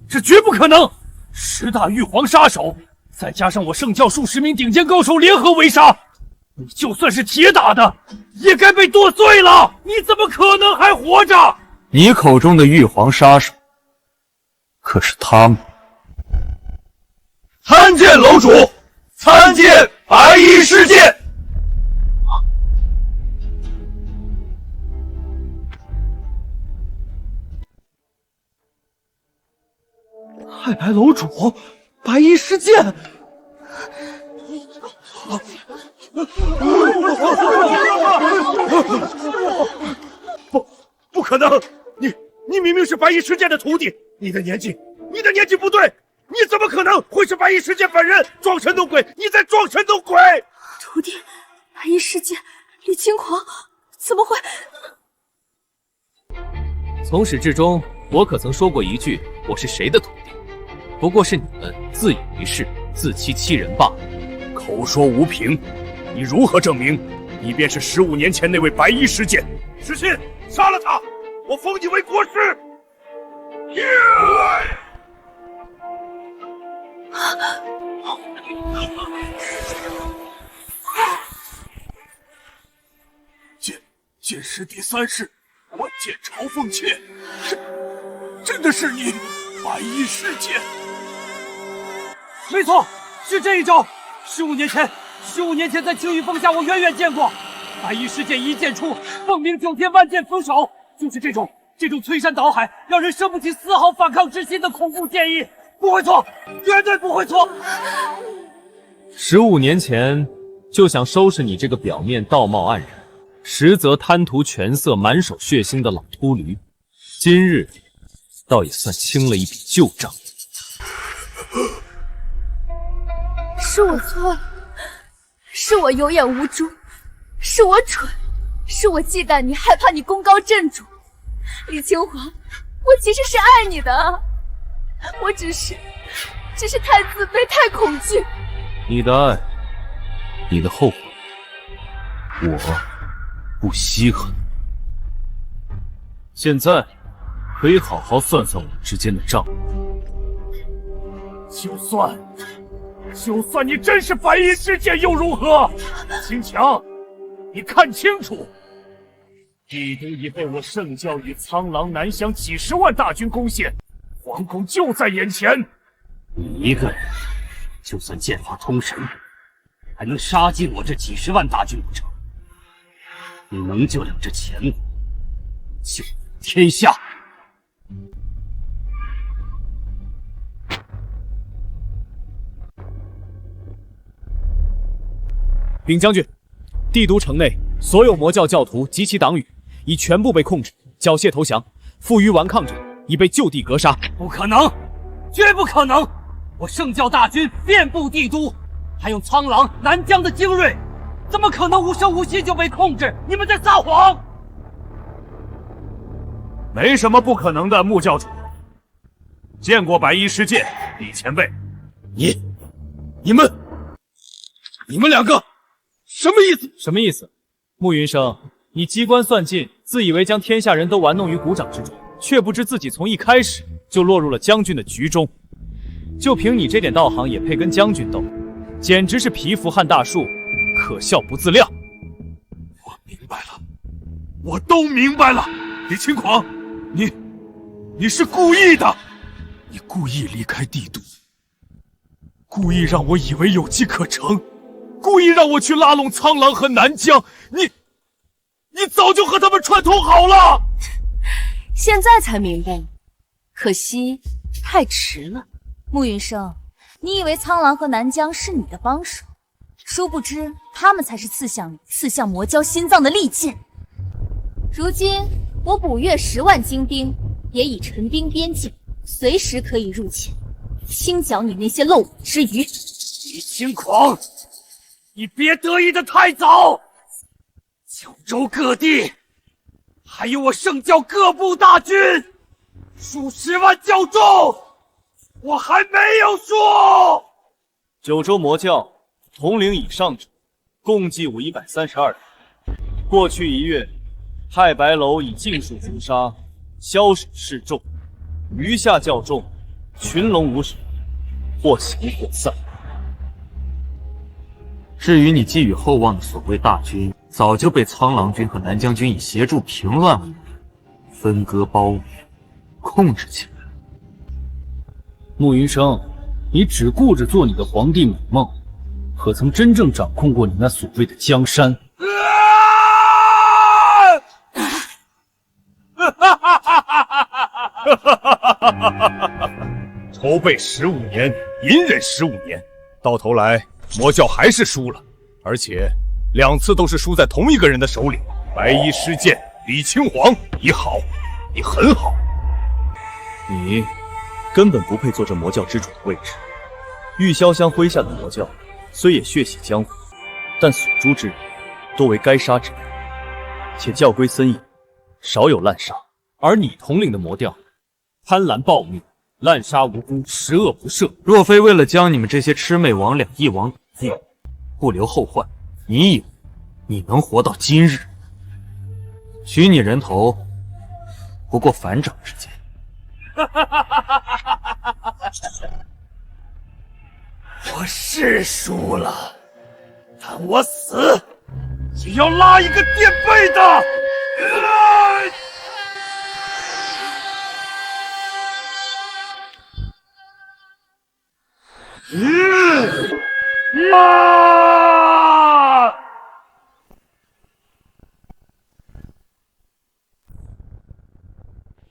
这绝不可能！10大玉皇杀手，再加上我圣教数10名顶尖高手联合围杀，你就算是铁打的，也该被剁碎了！你怎么可能还活着？你口中的玉皇杀手，可是他们？参见楼主，参见白衣师剑。太白楼主，白衣师剑。不可能！你明明是白衣师剑的徒弟，你的年纪不对，你怎么可能会是白衣师剑本人？装神弄鬼！你在装神弄鬼！徒弟，白衣师剑，李清狂，怎么会？从始至终，我可曾说过一句我是谁的徒弟？不过是你们自以为是、自欺欺人罢了。口说无凭，你如何证明你便是15年前那位白衣师剑？石信，杀了他！我封你为国师！剑师第3世，万剑朝凤妾，真的是你，白衣师剑！没错，是这一招。15年前在青玉峰下，我远远见过白衣师剑一剑出，凤鸣9天，万剑封手，就是这种摧山倒海，让人生不起丝毫反抗之心的恐怖剑意，不会错，绝对不会错。15年前就想收拾你这个表面道貌岸然，实则贪图权色、满手血腥的老秃驴，今日倒也算清了一笔旧账。是我错了，是我有眼无珠，是我蠢，是我忌惮你，害怕你功高震主。李清华，我其实是爱你的，我只是太自卑，太恐惧。你的爱，你的后悔，我不稀罕。现在可以好好算算我们之间的账。就算你真是白衣师剑又如何？秦强，你看清楚，帝都已被我圣教与苍狼南乡几10万大军攻陷，皇宫就在眼前。你一个人，就算剑法通神，还能杀尽我这几10万大军不成？你能救了这前国，救天下。禀将军，帝都城内所有魔教教徒及其党羽已全部被控制，缴械投降，负隅顽抗者已被就地格杀。不可能，绝不可能！我圣教大军遍布帝都，还有苍狼、南疆的精锐，怎么可能无声无息就被控制？你们在撒谎！没什么不可能的，穆教主。见过白衣师剑，李前辈。你们两个什么意思？什么意思？穆云生，你机关算尽，自以为将天下人都玩弄于股掌之中，却不知自己从一开始就落入了将军的局中。就凭你这点道行，也配跟将军斗？简直是蚍蜉撼大树，可笑不自量。我明白了，我都明白了。李轻狂，你是故意的，你故意离开帝都，故意让我以为有机可乘，故意让我去拉拢苍狼和南疆。你早就和他们串通好了。现在才明白，可惜太迟了。慕云生，你以为苍狼和南疆是你的帮手，殊不知他们才是刺向魔蛟心脏的利剑。如今我捕月10万精兵也已陈兵边境，随时可以入侵，清剿你那些漏网之鱼。李轻狂，你别得意的太早。九州各地还有我圣教各部大军，数10万教众，我还没有说。九州魔教统领以上者，共计132人。过去1月，太白楼已尽数诛杀，枭首示众，余下教众群龙无首，或降或散。至于你寄予厚望的所谓大军，早就被苍狼军和南疆军以协助平乱为名，分割包围，控制起来。慕云生，你只顾着做你的皇帝美梦，可曾真正掌控过你那所谓的江山？筹备15年，隐忍15年，到头来魔教还是输了，而且2次都是输在同一个人的手里。白衣施剑，李轻狂，你好，你很好。你根本不配做这魔教之主的位置。玉潇湘麾下的魔教虽也血洗江湖，但所诛之人多为该杀之人，且教规森严，少有滥杀。而你统领的魔调贪婪暴虐，滥杀无辜，十恶不赦。若非为了将你们这些魑魅魍魉一网打尽，不留后患，你以为你能活到今日？取你人头，不过反掌之间。我是输了，但我死也要拉一个垫背的。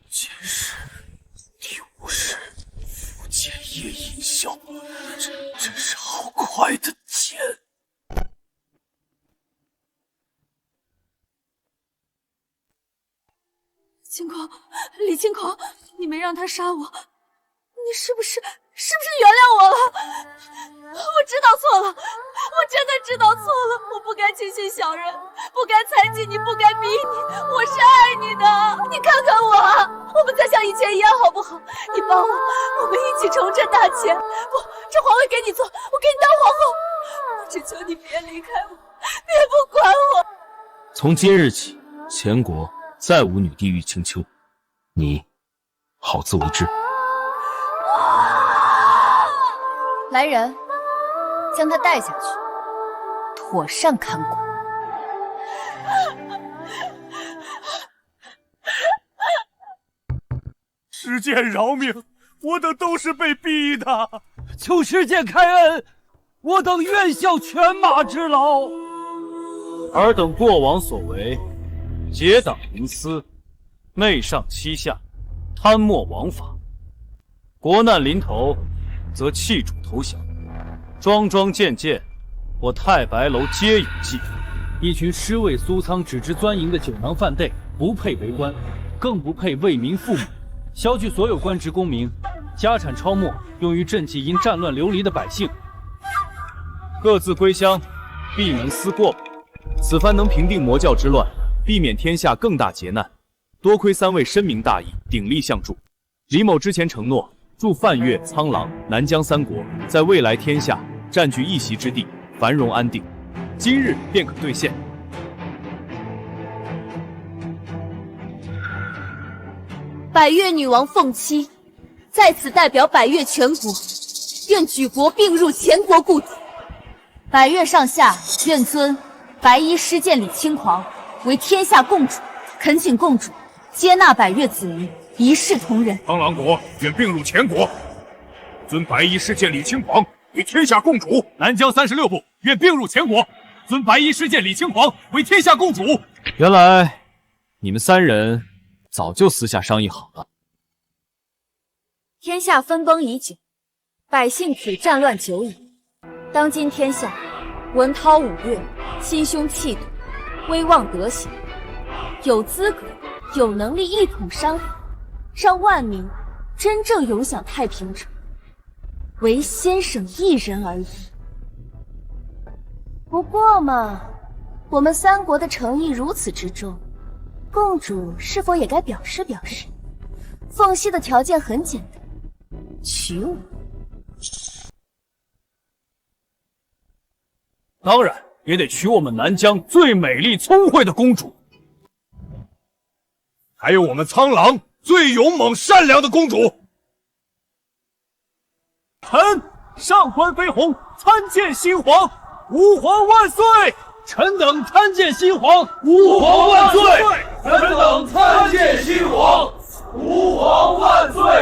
今日第5世福建夜饮笑，真是好快的剑。轻狂，李轻狂，你没让他杀我，你是不是原谅我了？我知道错了，我真的知道错了，我不该轻信小人，不该猜忌你，不该逼你，我是爱你的。你看看我们再像以前一样好不好？你帮我们一起重振大秦。不，这皇位给你做，我给你当皇后。我只求你别离开我，别不管我。从今日起，前国再无女帝玉清秋，你好自为之。来人，将他带下去，妥善看管。师剑饶命，我等都是被逼的。求师剑开恩，我等愿效犬马之劳。尔等过往所为，结党营私，媚上欺下，贪墨枉法，国难临头，则弃主投降，桩桩件件，我太白楼皆有记。一群尸位苏苍、只知钻营的酒囊饭袋，不配为官，更不配为民父母。削去所有官职功名，家产抄没，用于赈济因战乱流离的百姓。各自归乡，闭门思过吧。此番能平定魔教之乱，避免天下更大劫难，多亏3位深明大义，鼎力相助。李某之前承诺，助梵越、苍狼、南疆3国在未来天下占据一席之地，繁荣安定，今日便可兑现。百越女王凤七在此代表百越全国，愿举国并入前国故土。百越上下愿尊白衣施剑李轻狂为天下共主，恳请共主接纳百越子民，一视同仁。苍狼国愿并入前国，尊白衣施剑李轻狂为天下共主。南疆36部愿并入前国，尊白衣施剑李轻狂为天下共主。原来你们3人早就私下商议好了。天下分崩已久，百姓苦战乱久矣。当今天下，文韬武略，心胸气度，威望德行，有资格、有能力一统山河，让万民真正永享太平者，唯先生一人而已。不过嘛，我们3国的诚意如此之重，共主是否也该表示表示？凤溪的条件很简单，娶我。当然也得娶我们南疆最美丽聪慧的公主，还有我们苍狼最勇猛善良的公主。臣上官飞鸿参见新皇，吾皇万岁！臣等参见新皇，吾皇万岁！臣等参见新皇，吾皇万岁！